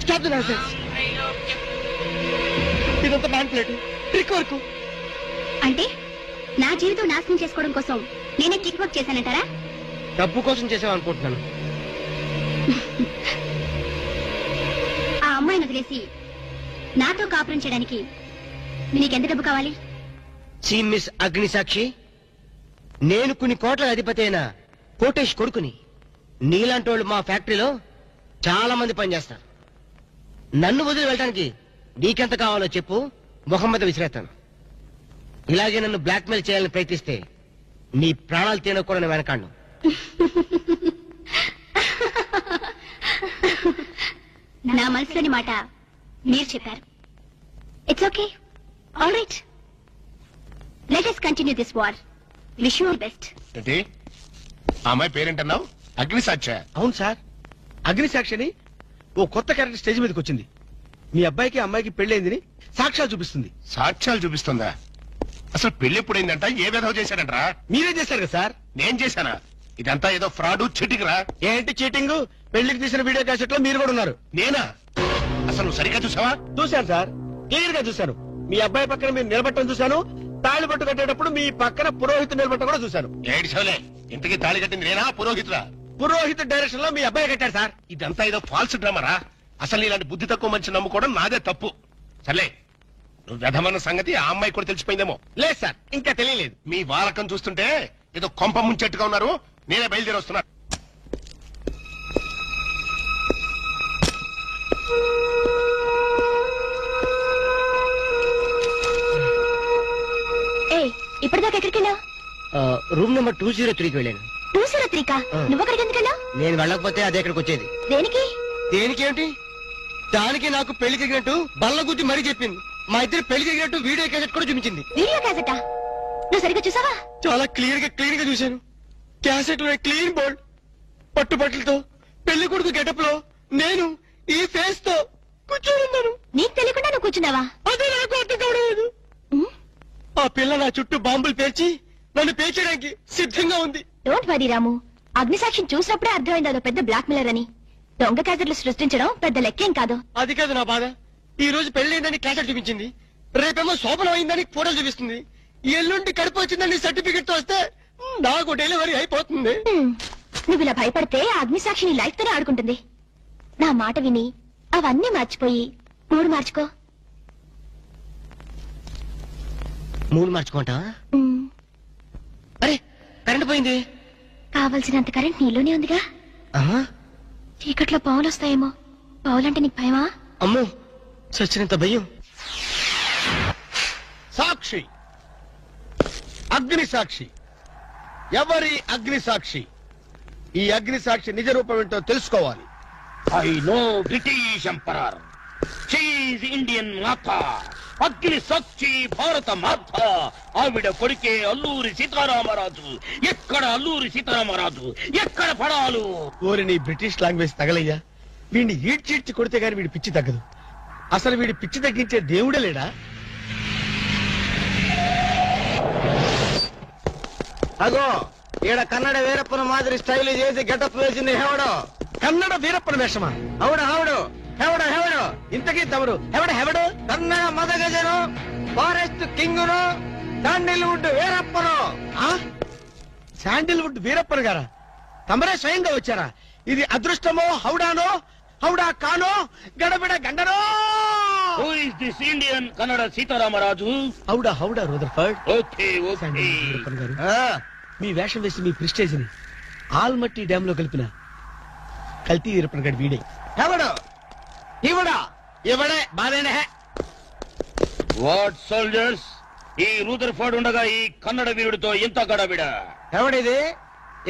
స్టాప్ ది నాన్సెన్స్. ఇదంతా మ్యానిపులేట్ ట్రిక్ వర్క్. అంటే నా జీవితం నాశనం చేసుకోవడం కోసం నేనే కిక్ వర్క్ చేశానంటారా? డబ్బు కోసం చేసావనుకుంటున్నాను. ఆ అమ్మాయిని వదిలేసి నాతో కాపురం చేయడానికి నీకెంత డబ్బు కావాలి? సి మిస్ అగ్నిసాక్షి, నేను కొన్ని కోట్ల అధిపతి అయిన కోటేష్ కొడుకుని. నీలాంటి వాళ్ళు మా ఫ్యాక్టరీలో చాలా మంది పనిచేస్తారు. నన్ను వదిలి వెళ్ళడానికి నీకెంత కావాలో చెప్పు, ముఖం మీద విసిరేస్తాను. ఇలాగే నన్ను బ్లాక్మెయిల్ చేయాలని ప్రయత్నిస్తే నీ ప్రాణాలు తినకూడని వెనకాండు. నా మనసులోని మాట మీరు చెప్పారు. It's okay, all right, let us continue this war. Wish you all best. ఏంటి ఆ అమ్మాయి పేరేంటన్నావు? అగ్నిసాక్షి? అవును సార్, అగ్నిసాక్షిని ఓ కొత్త క్యారెక్టర్ స్టేజ్ మీదకి వచ్చింది. మీ అబ్బాయికి అమ్మాయికి పెళ్ళైందని సాక్ష్యాలు చూపిస్తుంది. సాక్ష్యాలు చూపిస్తుందా? అసలు పెళ్లి ఎప్పుడైందంట? ఏ విధవ చేశాడంట్రా? మీరే చేశారు కదా సార్. నేను చేశానా? ఇదంతా ఏదో ఫ్రాడ్ చీటింగ్ రా. ఏంటి చీటింగ్? పెళ్లికి తీసిన వీడియో క్యాసెట్ లో మీరు కూడా ఉన్నారు. నేనా? అసలు నువ్వు సరిగ్గా చూసావా? చూశాను సార్, క్లియర్ గా చూశాను. మీ అబ్బాయి పక్కన మీరు నిలబట్టడం చూశాను. తాళి పట్టు కట్టేటప్పుడు మీ పక్కన పురోహితుడు నిలబట్టడం కూడా చూశాను. ఏడు చవలే, ఇంతకీ తాళి కట్టింది నేనా పురోహితుడా? పురోహితు డైరెక్షన్ లో మీ అబ్బాయి కట్టారు సార్. ఇదంతా ఏదో ఫాల్స్ డ్రామారా. అసలు ఇలాంటి బుద్ధి తక్కువ మంచి నమ్ముకోవడం నాదే తప్పు. సర్లే, నువ్వు వ్యధమన్న సంగతి ఆ అమ్మాయి కూడా తెలిసిపోయిందేమో. లేదు సార్, ఇంకా తెలియలేదు. మీ వాలకం చూస్తుంటే ఏదో కొంప ముంచెట్టుగా ఉన్నారు. నేనే బయలుదేరి వస్తున్నా. ఇప్పటిదాకా ఎక్కడికి వెళ్ళావు? రూమ్ నెంబర్ 203కి వెళ్ళాను. 203కా? నువ్వు అక్కడికి ఎందుకు వెళ్ళావు? నేను వెళ్ళకపోతే అదే ఇక్కడికి వచ్చేది. దేనికి? దేనికేంటి? దానికి నాకు పెళ్లి జరిగినట్టు బల్ల గుద్ది మరీ చెప్పింది. మా ఇద్దరు పెళ్లి జరిగినట్టు వీడియో క్యాసెట్ కూడా చూపించింది. వీడియో క్యాసెటా? నువ్వు సరిగ్గా చూసావా? చాలా క్లియర్ గా చూశాను. క్యాసెట్ లో క్లీన్ బోల్డ్ పట్టుబట్టలతో పెళ్లి కొడుకు గెటప్ లో నేను ఈ ఫేస్ తో కూర్చోనున్నాను. నీకు తెలియకుండా నువ్వు కూర్చున్నావా? అదే నాకు అర్థం కావడం. ఆ పిల్ల నా చుట్టూ బాంబులు పేర్చి నన్ను పేర్చడానికి సిద్ధంగా ఉంది. డోంట్ వరీ రాము, అగ్నిసాక్షిని చూసినప్పుడే అర్థమైంది అదో పెద్ద బ్లాక్ మెయిలర్ అని. దొంగ క్యాసెట్లు సృష్టించడం పెద్ద లెక్కేం కాదు. అది కాదు నా బాధ. ఈ రోజు పెళ్లి క్యాసెట్ చూపించింది, రేపేమో శోభనం అయిందని ఫోటోలు చూపిస్తుంది, ఎల్లుండి కడుపు వచ్చిందని సర్టిఫికెట్ తో వస్తే నాకు డెలివరీ అయిపోతుంది. నువ్వు ఇలా భయపడితే అగ్నిసాక్షిని లైఫ్ తోనే ఆడుకుంటుంది. నా మాట విని అవన్నీ మర్చిపోయి మూడు మార్చుకో. మూడు మార్చుకుంటావా? అరే కరెంట్ పోయింది. కావలసినంత కరెంట్ నీలోనే ఉందిగా. చీకట్లో పావులు వస్తాయేమో. పావులంటే నీకు భయమా? అమ్మో, చచ్చినంత భయం. సాక్షి, అగ్ని సాక్షి. ఎవరి అగ్ని సాక్షి? ఈ అగ్ని సాక్షి నిజ రూపం ఏంటో తెలుసుకోవాలి. ఐ నో బ్రిటిష్ ఎంపరర్, షీఈ్ ఇండియన్ మాత, అగ్ని సాక్షి భారత మాత. ఆవిడ కొడుకే అల్లూరి సీతారామరాజు. ఎక్కడ అల్లూరి సీతారామరాజు, ఎక్కడ పడాలు? ఓరి నీ బ్రిటిష్ లాంగ్వేజ్ తగలయ్యా. వీడిని ఈడ్చిడ్చి కొడితే గాని వీడి పిచ్చి తగ్గదు. అసలు వీడి పిచ్చి తగ్గించే దేవుడే లేడా? అగో ఈడ కన్నడ వీరప్పన మాదిరి స్టైల్ చేసి గెటప్ వేసింది హెవడో. కన్నడ వీరప్పన వేషమా? అవుడు హెవడు హెవడు హెవడు. ఇంతకీ తమరు హెవడు? కన్నడ మదగజను, ఫారెస్ట్ కింగును, శాండిల్వుడ్ వీరప్పను. శాండిల్వుడ్ వీరప్పన గారా? తమరే స్వయంగా వచ్చారా? ఇది అదృష్టమో హౌడానో, హౌడా కానో, గడబిడ గండనో? Who is this Indian Kannada Sitaramaraju? హౌడా రూదర్ఫర్డ్. Okay okay. వీరప్పన్ గారు, మీ వేషం వేసి మీ ప్రిస్టేజ్ ని ఆల్మట్టి డ్యామ్ లో కలిపిన కల్తీ వీరప్పన్ గారి వీడే. హెవడు ఇవడే బాధేనే. వాట్ సోల్జర్స్, ఈ రూదర్ఫర్డ్ ఉండగా ఈ కన్నడ వీరుడితో ఎంత గడబిడ? ఎవడిది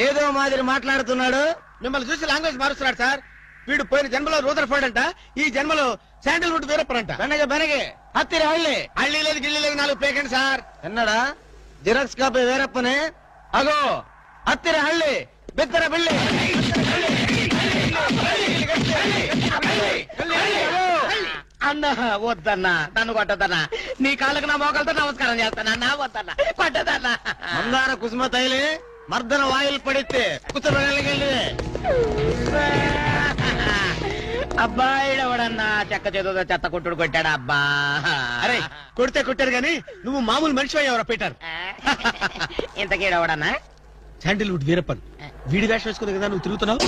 ఏదో మాదిరి మాట్లాడుతున్నాడు? మిమ్మల్ని చూసి లాంగ్వేజ్ మారుస్తున్నాడు సార్. వీడు పోయిన జన్మలో రూదర్ఫర్డ్ అంట, ఈ జన్మలో శాండిల్వుడ్ వీరప్పన్ అంట. బెనగే హత్తిరి హళ్ళీ లేదు గిల్లి లేదు, 4 పేకండి సార్. ఎన్నడా జిరాక్స్ కాపీ వీరప్పనే. అగో హత్తిరి హళ్ళి బిత్తర బిల్లి. అన్నా వద్దన్నా, నన్ను కొట్టదన్నా. నీ కాళ్ళకు నా మోకాలతో నమస్కారం చేస్తానన్నా. వద్దన్నా, కొట్టదన్నా. మందార కుసుమ తైలి మర్దన వాయిల్ పడితే కుతురు అబ్బాయిడెవడన్నా చెక్క చేతుతో చెత్త కొట్టుడు కొట్టాడు అబ్బా. అరే కొడితే కొట్టారు గాని నువ్వు మామూలు మనిషి అయ్యావరా పీటర్. ఇంతకీడెవడన్నా? శాండిల్వుడ్ వీరప్పన్. వీడి వేషం వేసుకుని కదా నువ్వు తిరుగుతున్నావు.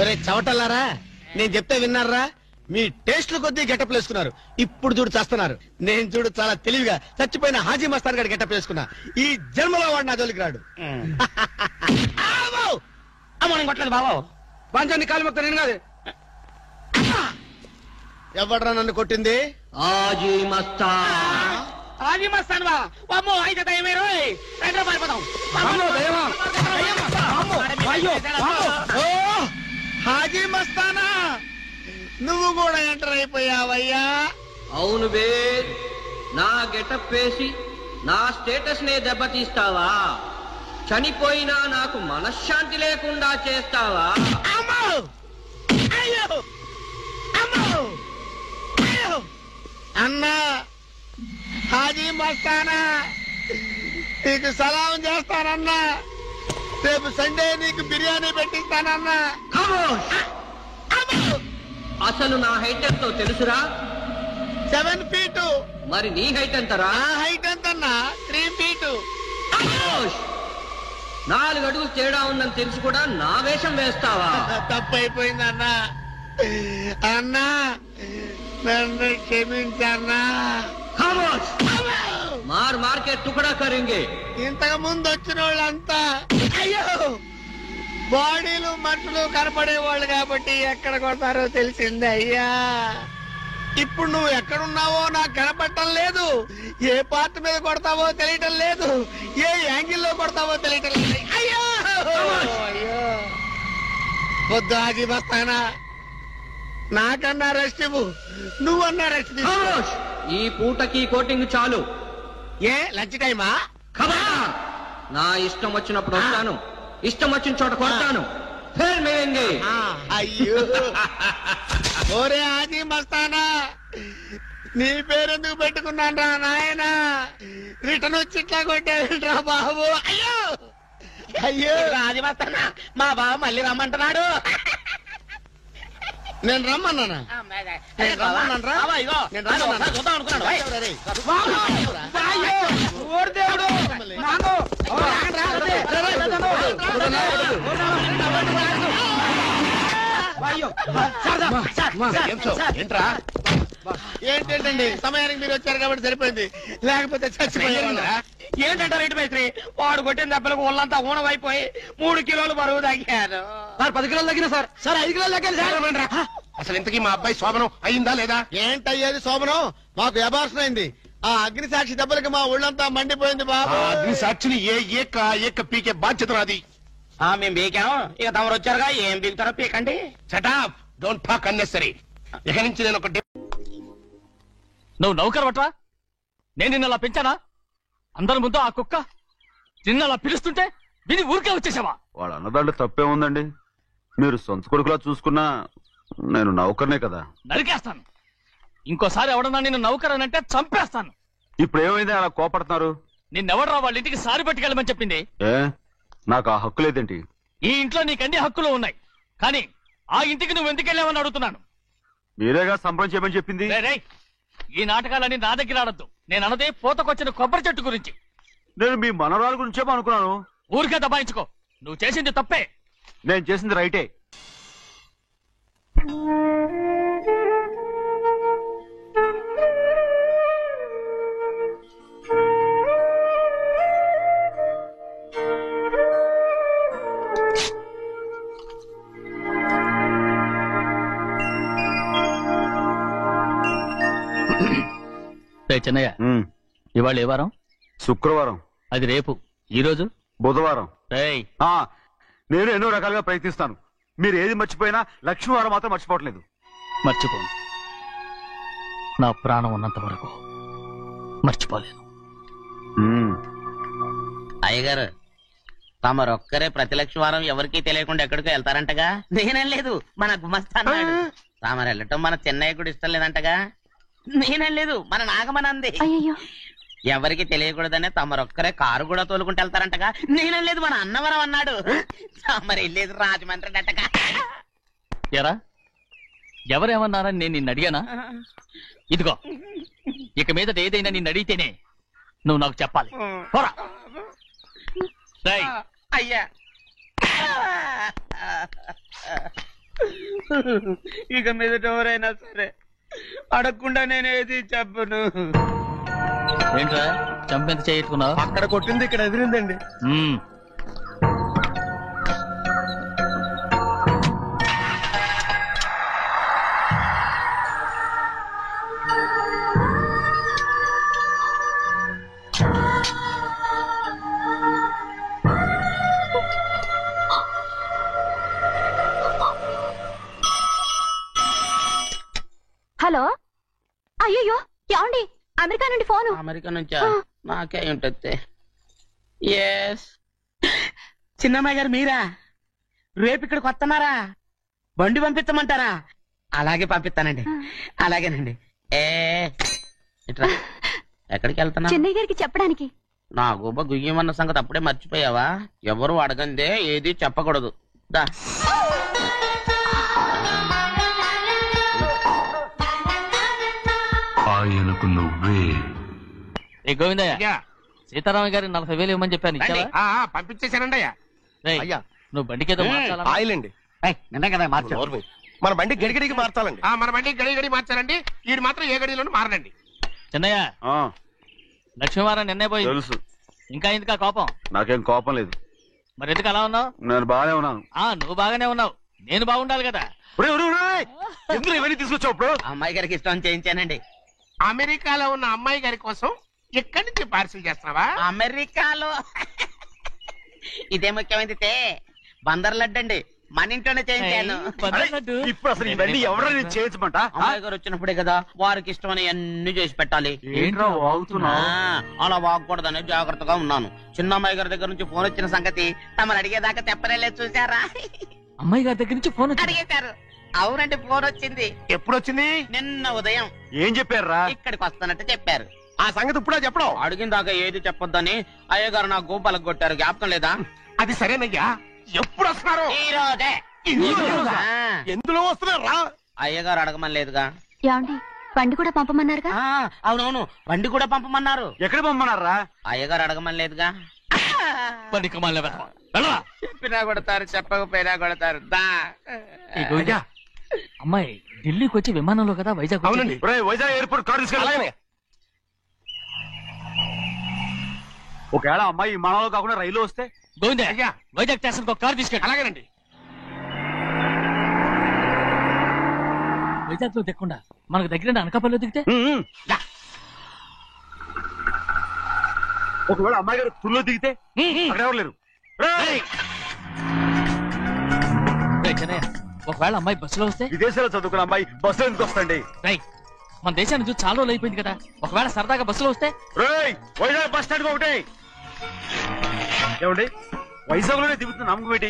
ఒరే చవటల్లారా, నేను చెప్తే విన్నారా? మీ టేస్ట్ల కొద్దీ గెటప్ వేసుకున్నారు. ఇప్పుడు చూడు చేస్తున్నారు. నేను చూడు చాలా తెలివిగా చచ్చిపోయిన హాజీ మస్తాన్ గారి గెటప్ వేసుకున్నా. ఈ జన్మలో వాడు నా జోలికి రాడు. అమ్మ నేను కొట్టలేదు బాబు. పంచాన్ని కాలు మొత్తం నేను కాదు. ఎవడ్రా నన్ను కొట్టింది? హాజీ మస్తాన్. హాజీ మస్తాన్ బా. అమ్మో అయితే దయమే రోయ్. రండి పారిపోదాం. ఓ హాజీ మస్తానా, నువ్వు కూడా ఎంటర్ అయిపోయావయ్యా. అవును బే, నా గెటప్ వేసి నా స్టేటస్ నే దెబ్బతీస్తావా? చనిపోయినా నాకు మనశ్శాంతి లేకుండా చేస్తావా? అమ్మో అయ్యో అమ్మో అయ్యో అన్నా, హాజీ మస్తానా నీకు సలాం చేస్తానన్నా. రేపు సండే నీకు బిర్యానీ పెట్టిస్తానన్నా. అసలు నా హైట్ ఎంతో తెలుసురా? 7 feet. మరి నీ హైట్ ఎంతరా? నా హైట్ ఎంతన్నా? 3 feet. 4 అడుగులు తేడా ఉందని తెలిసి కూడా నా వేషం వేస్తావా? తప్పైపోయిందన్నా. అన్నా నన్ను క్షమించన్నా. మార్ మార్కెట్ టుకడా కరింగే. ఇంతకు ముందు వచ్చిన వాళ్ళంతా అయ్యో బాడీలు మనుషులు కనపడే వాళ్ళు కాబట్టి ఎక్కడ కొడతారో తెలిసింది అయ్యా. ఇప్పుడు నువ్వు ఎక్కడున్నావో నాకు కనపడటం లేదు. ఏ పార్ట్ మీద కొడతావో తెలియటం లేదు. ఏ యాంగిల్లో కొడతావో తెలియటం లేదు. అయ్యో అయ్యో వద్దు హాజీ మస్తానా, నాకన్నా రెస్ట్ ఇవ్వు. నువ్వన్నా రెస్ట్ తీసుకో. ఈ పూటకి కోటింగ్ చాలు. ఏ లంచ్ టైమా? నా ఇష్టం వచ్చినప్పుడు వస్తాను, ఇష్టం వచ్చిన చోట కొడతాను. అయ్యో ఓరే హాజీ మస్తానా, నీ పేరెందుకు పెట్టుకున్నాను రా నాయనా. రిటర్న్ వచ్చి ఇట్లా కొట్టేరా బాబు. అయ్యో అయ్యో హాజీ మస్తానా, మా బావ మళ్ళీ రమ్మంటున్నాడు. నేను రమ్మన్నానా? నేను రమ్మన్నాను రా. నేను రమ్మన్నాను. చూద్దాం అనుకున్నాడు. ఏంట్రా? ఏంటండి సమయానికి మీరు వచ్చారు కాబట్టి సరిపోయింది, లేకపోతే చచ్చిపోయారు. ఏంటంటారు రెడ్డి మేస్త్రి? వాడు కొట్టిన దెబ్బలకు ఒళ్ళంతా ఊనమైపోయి 3 కిలోలు బరువు తగ్గారు. 10 కిలోలు తగ్గిన సార్. 5 కిలోలు తగ్గాలి సార్. అసలు ఇంతకీ మా అబ్బాయి శోభనం అయిందా లేదా? ఏంటయ్యేది శోభనం? మాకు అబార్షన్ అయింది. ఆ అగ్ని సాక్షి దెబ్బలకి మా ఒళ్ళంతా మండిపోయింది బాబు. అగ్ని సాక్షిని ఏక పీకే బాధ్యత నాది. మేము బీకాం, ఇక తమరు వచ్చారుగా, ఏం బీగుతారో పీకండి. Shut up, don't talk unnecessary. ఇక నుంచి నేను ఒక నువ్వు నౌకర్ పట్రా. నేను నిన్న అలా పెంచానా? అందరి ముందు ఆ కుక్క నిన్న అలా పిలుస్తుంటే విని ఊరికే వచ్చేసావా? వాళ్ళ అన్నదాంట్లో తప్పే ఉందండి. మీరు సొంత కొడుకులా చూసుకున్నా నేను నౌకర్నే కదా. నరికేస్తాను. ఇంకోసారి ఎవడన్నా నిన్ను నౌకర్ అని అంటే చంపేస్తాను. ఇప్పుడు ఏమైంది అలా కోపడుతున్నారు? నిన్నెవడరా వాళ్ళ ఇంటికి సారి పట్టుకెళ్ళమని చెప్పింది? ఏ నాకు ఆ హక్కు లేదేంటి? ఈ ఇంట్లో నీకన్ని హక్కులు ఉన్నాయి, కానీ ఆ ఇంటికి నువ్వు ఎందుకెళ్ళావని అడుగుతున్నాను. మీరేగా సంబరం చేయమని చెప్పింది. ఈ నాటకాలన్నీ నా దగ్గర ఆడద్దు. నేను అన్నదే పూతకొచ్చిన కొబ్బరి చెట్టు గురించి. నేను మీ మనవరాల గురించేమో అనుకున్నాను. ఊరికే దబాయించుకో. నువ్వు చేసింది తప్పే. నేను చేసింది రైటే. చెన్నయ్య, ఇవాళ ఏ వారం? శుక్రవారం. అది రేపు. ఈ రోజు బుధవారం. నేను ఎన్నో రకాలుగా ప్రయత్నిస్తాను. మీరు ఏది మర్చిపోయినా లక్ష్మీవారం మాత్రం మర్చిపోవట్లేదు. మర్చిపోను. నా ప్రాణం ఉన్నంత వరకు మర్చిపోలేను. అయ్యగారు, తమరొక్కరే ప్రతి లక్షవారం ఎవరికీ తెలియకుండా ఎక్కడికో వెళ్తారంటగా? నేనేం లేదు, మన గుమస్తా అన్నాడు. తామరు వెళ్ళటం మన చెన్నయ్య కూడా ఇష్టం లేదంటగా? నేనేం లేదు, మన నాగమనంది. అయ్యో, ఎవరికి తెలియకూడదనే తమరొక్కరే కారు కూడా తోలుకుంటూ వెళ్తారంటగా. నేనేం లేదు, మన అన్నవరం అన్నాడు. తమరు వెళ్ళేది రాజమండ్రి అంటగా. ఎరా ఎవరేమన్నారని నేను నిన్ను అడిగానా? ఇదిగో ఇక మీద ఏదైనా నిన్ను అడిగితేనే నువ్వు నాకు చెప్పాలి. పోరా. అయ్యా ఇక మీద ఎవరైనా సరే అడగకుండా నేనేది చెప్పను. ఏంట్రా చంపెంత చేయించుకున్నావు? అక్కడ కొట్టింది ఇక్కడ ఎదిరిందండి. హలో, అయ్యో ఏమండి? అమెరికా నుండి ఫోను. అమెరికా నుంచా? నాకే ఉంటుంది. ఎస్, చిన్నమ్మాయి గారు మీరా? రేపు ఇక్కడికి వస్తున్నారా? బండి పంపిస్తామంటారా? అలాగే పంపిస్తానండి. అలాగేనండి. ఎక్కడికి వెళ్తున్నా? చెన్నై గారికి చెప్పడానికి. నా గుబ్బ గుయ్యమన్న సంగతి అప్పుడే మర్చిపోయావా? ఎవరు అడగందే ఏది చెప్పకూడదు. దా ఆయనకు నువ్వే. గోవిందయ్య, సీతారామయ్య గారి 40,000 ఇవ్వమని చెప్పాను. ఇచ్చావా? పంపించేశానండి అయ్యా. అయ్యా నువ్వు బండికేదో ఆయిల్ అండి. నిన్న కదా మార్చారు. మన బండి గడిగడికి మార్చాలండి. మన బండి గడిగడి మార్చాలండి. వీడు మాత్రం ఏ గడిలోనూ మారనండి. చిన్నయ్య, లక్ష్మీవారం నిన్నే పోయింది. తెలుసు. ఇంకా ఎందుకా కోపం? నాకేం కోపం లేదు. మరి ఎందుకు అలా ఉన్నావు? నేను బాగానే ఉన్నాను. నువ్వు బాగానే ఉన్నావు, నేను బాగుండాలి కదా. ఎందుకు ఇవన్నీ తీసుకొచ్చావు? ఇప్పుడు అమ్మాయి గారికి ఇష్టం చేయించానండి. అమెరికాలో ఉన్న అమ్మాయి గారి కోసం ఎక్కడి నుంచి పార్సిల్ చేస్తున్నావా? అమెరికాలో ఇదే ముఖ్యమైనది. బందర్ లడ్డు అండి, మన ఇంట్లోనే చేయించాను. ఇప్పుడు అసలు ఇవన్నీ ఎవరైనా చేయించమంట? అమ్మాయి గారు వచ్చినప్పుడే కదా వారికి ఇష్టమని అన్ని చేసి పెట్టాలి. అలా వాగకూడదని జాగ్రత్తగా ఉన్నాను. చిన్న అమ్మాయి గారి దగ్గర నుంచి ఫోన్ వచ్చిన సంగతి తమరు అడిగేదాకా తెప్పలేదు. చూసారా? అమ్మాయి గారి దగ్గర నుంచి ఫోన్ అడిగేశారు. అవునండి, ఫోన్ వచ్చింది. ఎప్పుడు వచ్చింది? నిన్న ఉదయం. ఏం చెప్పారా? ఇక్కడికి వస్తానంటే చెప్పారు. ఆ సంగతి ఇప్పుడే చెప్పడం. అడిగిన దాకా ఏది చెప్పొద్దని అయ్యగారు నా గోపాలకు కొట్టారు. జ్ఞాపకం లేదా? అది సరేనయ్యా. ఎప్పుడు వస్తున్నారు? ఈ రోజే. ఎందులో వస్తున్నారా? అయ్యగారు అడగమని లేదుగా. ఏమండి, బండి కూడా పంపమన్నారుగా? అవునవును, బండి కూడా పంపమన్నారు. ఎక్కడ పంపమన్నారా? అయ్యగారు అడగమని లేదుగా. చెప్పినా కొడతారు, చెప్పకపోయినా కొడతారు. అమ్మాయి ఢిల్లీకి వచ్చి విమానంలో కదా వైజాగ్. అవునండి, వైజాగ్ ఎయిర్పోర్ట్ కార్ తీసుకెళ్ళి. ఒకవేళ అమ్మాయి విమానంలో కాకుండా రైలు వస్తే? గోవిందయ్య, వైజాగ్ స్టేషన్ ఒక కార్ తీసుకెళ్ళి. అలాగేనండి. వైజాగ్ లో దిక్కుండా మనకు దగ్గర అనకాపల్లిలో దిగితే? ఒకవేళ అమ్మాయి గారు తుల్లో దిగితే? అక్కడ ఎవరు లేరు. ఒకవేళ అమ్మాయి బస్సులో వస్తే? విదేశాల్లో చదువుకున్న అమ్మాయి బస్సులో ఎందుకు వస్తండి? మన దేశాన్ని చూసి చాలా రోజులు అయిపోయింది కదా. ఒకవేళ సరదాగా బస్సులో వస్తే? వైజాగ్ బస్ స్టాండ్ ఒకటి. ఏమండి, వైజాగ్ లోనే దిగుతుంది నమ్మకం ఏంటి?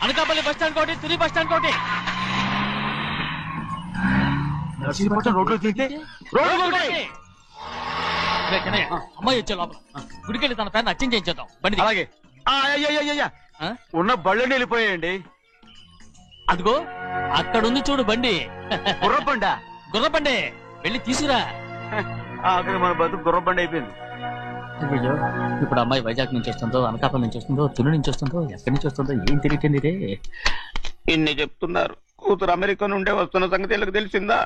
అనకాపల్లి బస్ స్టాండ్ కోటి, తుని బస్ స్టాండ్ కోటి. నర్సీపట్నం రోడ్లో దిగితే అమ్మాయి వచ్చే లోపల గుడికెళ్ళి తన పేరుని అచ్చం చేయించేద్దాం బండి. అలాగే. ఉన్న బళ్ళని వెళ్ళిపోయాయండి. అదిగో అక్కడుంది చూడు బండి. గుర్రబండ. గుర్రబండి, వెళ్ళి తీసుకురా. అక్కడ మన బతుకు గుర్రబండి అయిపోయింది. ఇప్పుడు అమ్మాయి వైజాగ్ నుంచి వస్తుందో, అనకాపల్లి నుంచి వస్తుందో, తుని నుంచి వస్తుందో, ఎక్కడి నుంచి వస్తుందో ఏం తెలియటండి రే. ఇన్ని చెప్తున్నారు, కూతురు అమెరికా నుండే వస్తున్న సంగతి వీళ్ళకి తెలిసిందా?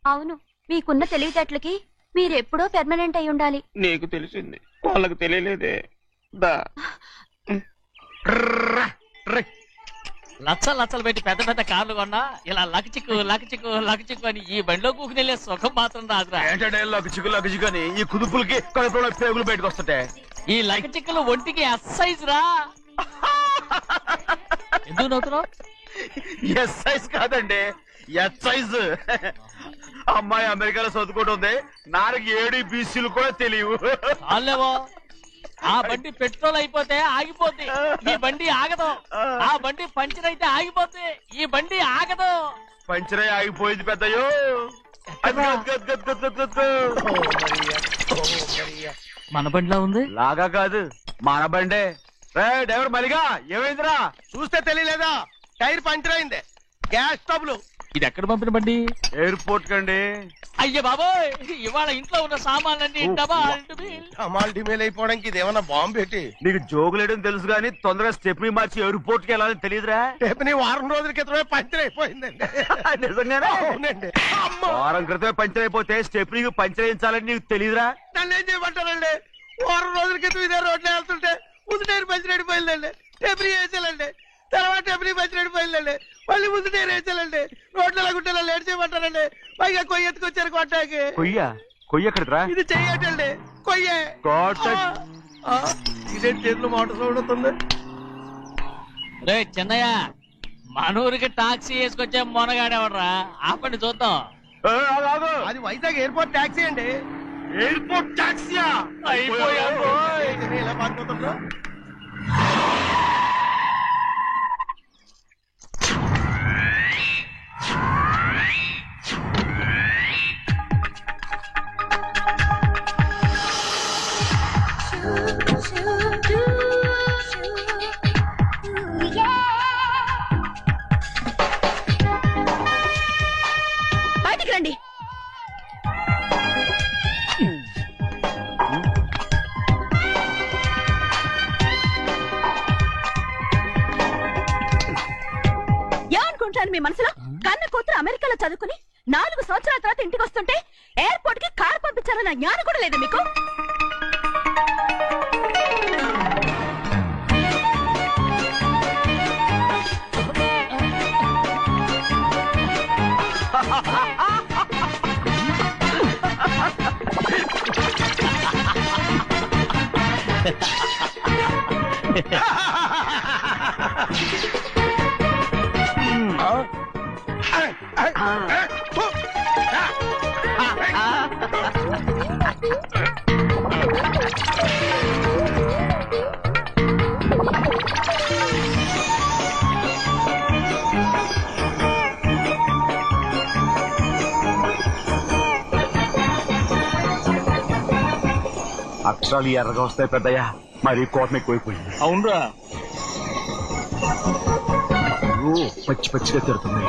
అవును, మీకున్న తెలివితేటలకి మీరెప్పుడో పెర్మనెంట్ అయి ఉండాలి. నీకు తెలిసింది, వాళ్ళకి తెలియలేదే. లచ్చలు పెట్టి పెద్ద పెద్ద కార్లు కొన్నా ఇలా లకచిక్కు లకచిక్కు లకచిక్కు అని ఈ బండిలో కూకుని వెళ్ళే సుఖం మాత్రం రాదురా. లకచిక్కు అని ఈ కుదుపులకి కడుపులో పేగులు బయటకు వస్తుంటాయి. ఈ లకచిక్కులు ఒంటికి ఎక్సైజ్ రా. ఎందుకు నవ్వుతున్నావు? ఎక్సైజ్ కాదండి, ఎక్సైజ్. అమ్మాయి అమెరికాలో చదువుకుంటుంది, నాకు 7 BCలు కూడా తెలియవు. చాలేవో, ఆ బండి పెట్రోల్ అయిపోతే ఆగిపోద్ది, ఈ బండి ఆగదు. ఆ బండి పంచర్ అయితే ఆగిపోద్ది, ఈ బండి ఆగదు. పంచర్ ఆగిపోయింది పెద్దయ్యో. మన బండిలా ఉంది. లాగా కాదు మన బండే. డ్రైవర్ మలిగా ఏమైందిరా? చూస్తే తెలియలేదా? టైర్ పంచర్ అయింది. Gas trouble. ఇది ఎక్కడ పంపిన బండి? ఎయిర్పోర్ట్ కండి. అయ్యే బాబోయ్, ఇవాళ ఇంట్లో ఉన్న సామాన్లన్నీ డమాల్ డిమేల్ అయిపోవడానికి ఇదేమన్నా బాంబు పెట్టి. నీకు జోగులేయడం తెలుసు కానీ తొందరగా స్టెప్ని మార్చి ఎయిర్పోర్ట్ కి వెళ్ళాలని తెలియదురా? స్టెప్ని వారం రోజుల క్రితమే పంచర్ అయిపోయిందండి. నిజంగానే? అవునండి. వారం క్రితమే పంచర్ అయిపోతే స్టెప్ని పంచర్ వేయించాలని నీకు తెలియదురా? నన్ను ఏం చేయమంటారండి? వారం రోజుల క్రితం ఇదే రోడ్లో వెళ్తుంటే ముందు టైర్ పంచర్ అయిపోయిందండి. స్టెప్ని వేసాలండి. తర్వాత స్టెప్ని పంచర్ అయిపోయిందండి. మళ్ళీ ముందు టైర్ వేసాలండి. రోడ్లు ఎలా గుట్టేలా లేట్ చేయమంటారండి. పైగా కొయ్య ఎత్తుకొచ్చారు కొట్టాకి. కొయ్య ఎక్కడిరా? ఇది చెయ్యటండి. కొయ్యే. ఇదేంటి చేతిలో మోటార్ సౌండ్ అవుతుంది? రే చిన్నయ్య, మనూరికి టాక్సీ వేసుకొచ్చే మొనగాడేవడరా? ఆపండి చూద్దాం. అది వైజాగ్ ఎయిర్పోర్ట్ టాక్సీ అండి. ఎయిర్పోర్ట్ టాక్సీయా? ఇలా పారిపోతుండ్రా? బయటికి రండి. ఏమనుకుంటాను మీ మనసులో? కన్న కూతురు అమెరికాలో చదువుకుని 4 సంవత్సరాల తర్వాత ఇంటికి వస్తుంటే ఎయిర్పోర్ట్ కి కారు పంపించాలన్న జ్ఞానం కూడా లేదు మీకు? అక్షరాలు ఎర్రగా వస్తాయి పెద్దయ్యా. మరి కోపం ఎక్కువైపోయింది. అవునరా? పచ్చి పచ్చిగా తిడుతుంది.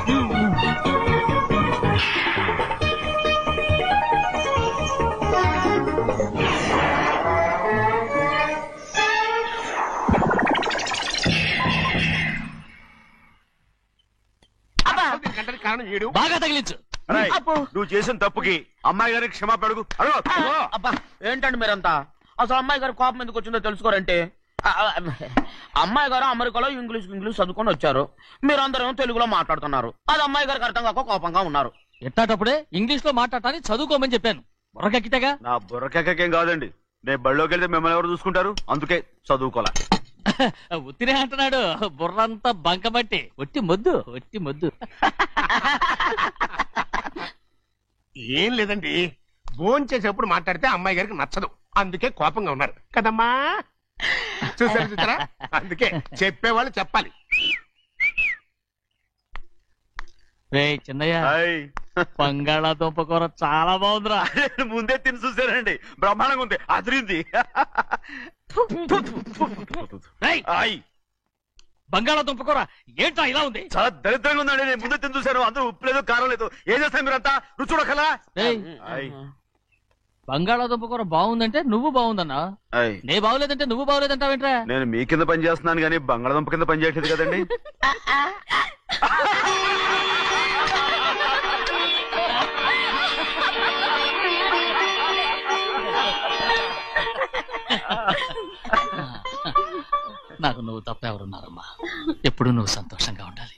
బాగా తగిలించు. నువ్వు చేసిన తప్పుకి అమ్మాయి గారికి క్షమాపణ అడుగు. అబ్బా ఏంటండి మీరంతా? అసలు అమ్మాయి గారు కోపం ఎందుకు వచ్చిందో తెలుసుకోరంటే, అమ్మాయి గారు అమెరికాలో ఇంగ్లీష్ చదువుకొని వచ్చారు. మీరందరూ తెలుగులో మాట్లాడుతున్నారు. అది అమ్మాయి గారికి అర్థం కాక కోపంగా ఉన్నారు. ఎట్టాటప్పుడే ఇంగ్లీష్ లో మాట్లాడటానికి చదువుకోమని చెప్పాను. బుర్రకెక్కితేగా? నా బుర్రకెక్కకేం కాదండి. నేను బళ్ళోకి వెళ్తే మిమ్మల్ని ఎవరు చూసుకుంటారు? అందుకే చదువుకోలే. ఉత్తినే అంటున్నాడు. బుర్రంతా బంకబట్టి ఒట్టి మొద్దు. ఏం లేదండి, భోజనం చేసేప్పుడు మాట్లాడితే అమ్మాయి గారికి నచ్చదు. అందుకే కోపంగా ఉన్నారు కదమ్మా. చూసారా? అందుకే చెప్పేవాళ్ళు చెప్పాలి. రే చిన్నయ్య, బంగాళాదుంప కూర చాలా బాగుందిరా. ముందే తిని చూసానండి, బ్రహ్మాండంగా ఉంది. అదిరింది. బంగాళాదుంప కూర ఏంటా ఇలా ఉంది? చాలా దరిద్రంగా ఉందండి. నేను ముందే తిని చూశాను. అందరూ ఉప్పు లేదు, కారం లేదు. ఏం చేస్తాను మీరంతా? రుచి చూడకలా. బంగాళాదుంప కూర బాగుందంటే నువ్వు బాగుందన్నా, నే బాగులేదంటే నువ్వు బాగులేదంటావేంట్రా? నేను మీ కింద పని చేస్తున్నాను కానీ బంగాళాదుంప కింద పని చేయట్లేదు కదండి. నాకు నువ్వు తప్ప ఎవరున్నారమ్మా? ఎప్పుడు నువ్వు సంతోషంగా ఉండాలి.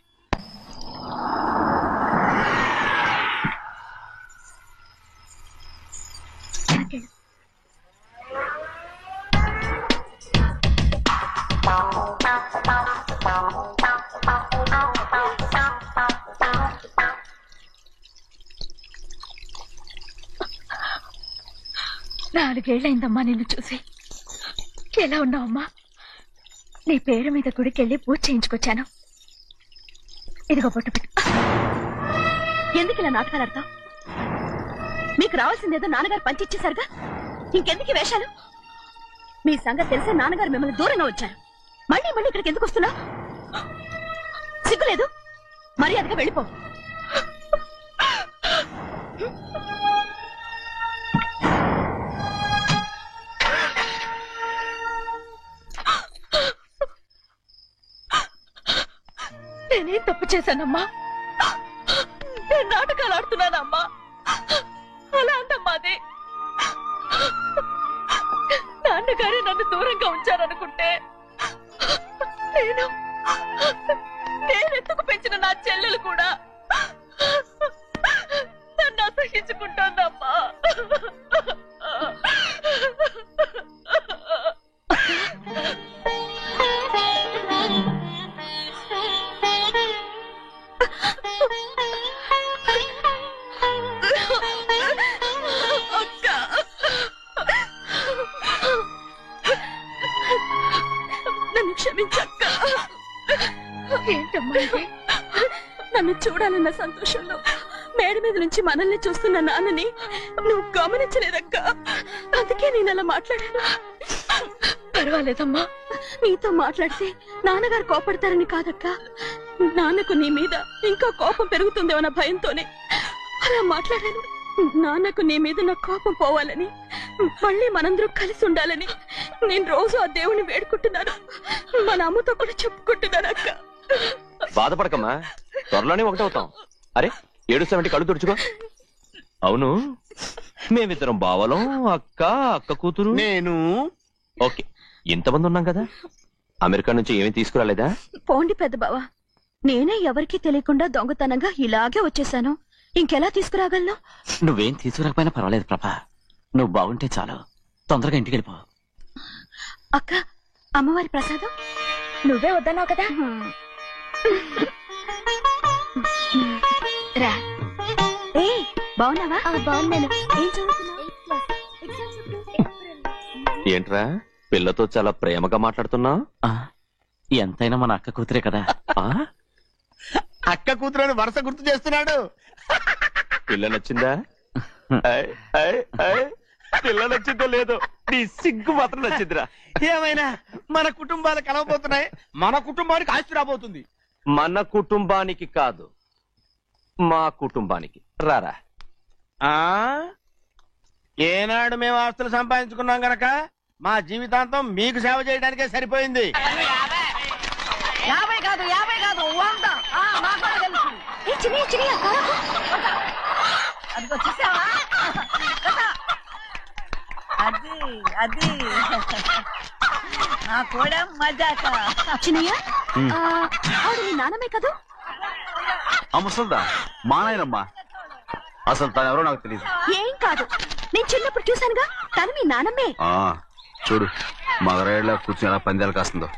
నాలుగేళ్లైందమ్మా నిన్ను చూసి. ఎలా ఉన్నావమ్మా? నీ పేరు మీద గుడికెళ్ళి పూజ చేయించుకొచ్చాను. ఇదిగో బొట్టు పెట్టు. ఎందుకు ఇలా నాటకాలు ఆడతావు? మీకు రావాల్సిందేదో నాన్నగారు పంచిచ్చేశారుగా. ఇంకెందుకు ఈ వేషాలు? మీ సంగతి తెలిసే నాన్నగారు మిమ్మల్ని దూరంగా వచ్చారు. మళ్ళీ మళ్ళీ ఇక్కడికి ఎందుకు వస్తున్నా? సిగ్గులేదు? మర్యాదగా వెళ్ళిపో. నేనేం తప్పు చేశానమ్మా? నేను నాటకాలు ఆడుతున్నానమ్మా. అలా అందమ్మా అది. నాన్నగారే నన్ను దూరంగా ఉంచారనుకుంటే నేనెత్తుకు పెంచిన నా చెల్లెలు కూడా నన్ను అసహించుకుంటోందమ్మా. నన్ను క్షమించక్క. ఏంటమ్మా నన్ను చూడాలన్న సంతోషంలో మేడ మీద నుంచి మనల్ని చూస్తున్న నాన్నని నువ్వు గమనించలేదక్క. అందుకే నేను అలా మాట్లాడాను. పర్వాలేదమ్మా, నీతో మాట్లాడితే నాన్నగారు కోపడతారని కాదక్క. నాన్నకు నీ మీద ఇంకా కోపం పెరుగుతుందేమన్న భయంతోనే అలా మాట్లాడాను. నాన్నకు నీ మీద నా కోపం పోవాలని, మళ్ళీ మనందరం కలిసి ఉండాలని నేను రోజు ఆ దేవుని వేడుకుంటున్నాను. మన అమ్మతో కూడా చెప్పుకుంటున్నాను అక్క. బాధపడకమ్మా, త్వరలోనే ఒకటవుతాం. అరే ఏడుస్తామంటే కళ్ళు తుడుచుకో. అవును, మేమిద్దరం బావలం, అక్క కూతురు, నేను. ఓకే, ఇంతమంది ఉన్నాం కదా. అమెరికా నుంచి ఏమీ తీసుకురాలేదా? పోండి పెద్ద బావా, నేనే ఎవరికీ తెలియకుండా దొంగతనంగా ఇలాగే వచ్చేసాను. ఇంకెలా తీసుకురాగలను? నువ్వేం తీసుకురాకపోయినా పర్వాలేదు ప్రభా, నువ్వు బాగుంటే చాలు. తొందరగా ఇంటికి వెళ్ళిపో. అక్క, అమ్మవారి ప్రసాదం నువ్వే వద్దన్నావు కదా. రా. ఏ బాగున్నావా? బాగున్నాను. ఏం చదువుతున్నావు? ఏంట్రా పిల్లతో చాలా ప్రేమగా మాట్లాడుతున్నావు? ఎంతైనా మన అక్క కూతురే కదా. అక్క కూతురు వరుస గుర్తు చేస్తున్నాడు. పిల్ల నచ్చిందా? పిల్ల నచ్చిందో లేదో, నీ సిగ్గు మాత్రం నచ్చిందిరా. ఏమైనా మన కుటుంబాలు కలవబోతున్నాయి. మన కుటుంబానికి ఆస్తి రాబోతుంది. మన కుటుంబానికి కాదు, మా కుటుంబానికి. రారా. ఏనాడు మేము ఆస్తులు సంపాదించుకున్నాం గనక మా జీవితాంతం మీకు సేవ చేయడానికే సరిపోయింది. 50 కాదు 100. నాకు కూడా తెలుసు. అదిగో చూసావా? అది నా కూడా మజాక. చిన్నయ్య, ఆవిడ నీ నాన్నమే కదా? ముసల్దా మా నాయనమ్మా. అసలు తను ఎవరో నాకు తెలియదు. ఏం కాదు, నేను చిన్నప్పుడు చూశానుగా, తను మీ నాన్నమే. చూడు మగరాయిలా కూర్చుని ఎలా పందాలు కాస్తుందో.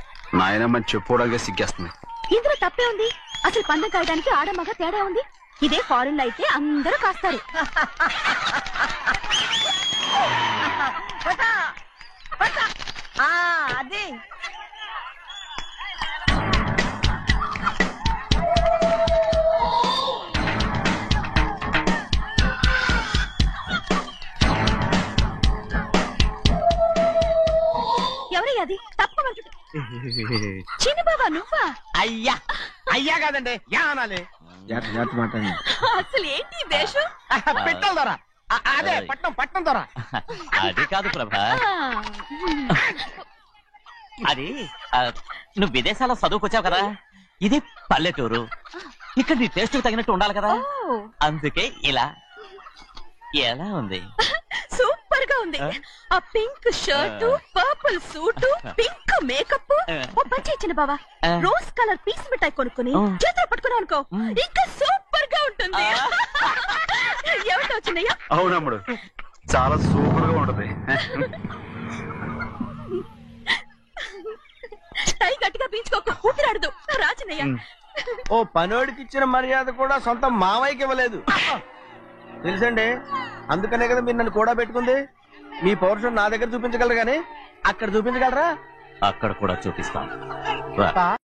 నాయనమ్మని చెప్పుకోవడానికి సిగ్గేస్తుంది. ఇందులో తప్పే ఉంది? అసలు పందెం కాయడానికి ఆడమగ తేడా ఉంది. ఇదే ఫారెన్ లో అయితే అందరూ కాస్తారు. అది ఎవరయ్యా అది? తప్పమంటు చిన్న బాబా నువ్వా? అయ్యా కాదండి, యా అనాలి. అసలు ఏంటి వేషం? పెట్టాలి దొర. అదే పట్నం దొర. అది కాదు ప్రభా, అది నువ్వు విదేశాల్లో చదువుకొచ్చావు కదా, ఇది పల్లెటూరు. ఇక్కడ నీ టేస్ట్ తగినట్టు ఉండాలి కదా, అందుకే ఇలా. ఎలా ఉంది? సూపర్ గా ఉంది. ఆ pink shirt, purple suit, pink makeup. ఓ పచ్చి ఇచ్చిన బావా, రోజ్ కలర్ పీస్ మిఠాయి కొనుక్కుని చేతిలో పట్టుకున్నావు అనుకో, ఇంకా సూపర్ గా ఉంటుంది. ఎవరితో వచ్చిందయ్యా? అవునమ్ముడు, చాలా సూపర్ గా ఉంటది. టై గట్టిగా పీంచుకోకు, ఊపిరాడదు. రాచినయ్యా, ఓ పనోడికి ఇచ్చిన మర్యాద కూడా సొంత మావయ్యకి ఇవ్వలేదు తెలుసండి. అందుకనే కదా మీరు నన్ను కూడా పెట్టుకుంది. మీ పౌరుషం నా దగ్గర చూపించగలరు గానీ అక్కడ చూపించగలరా? అక్కడ కూడా చూపిస్తాను.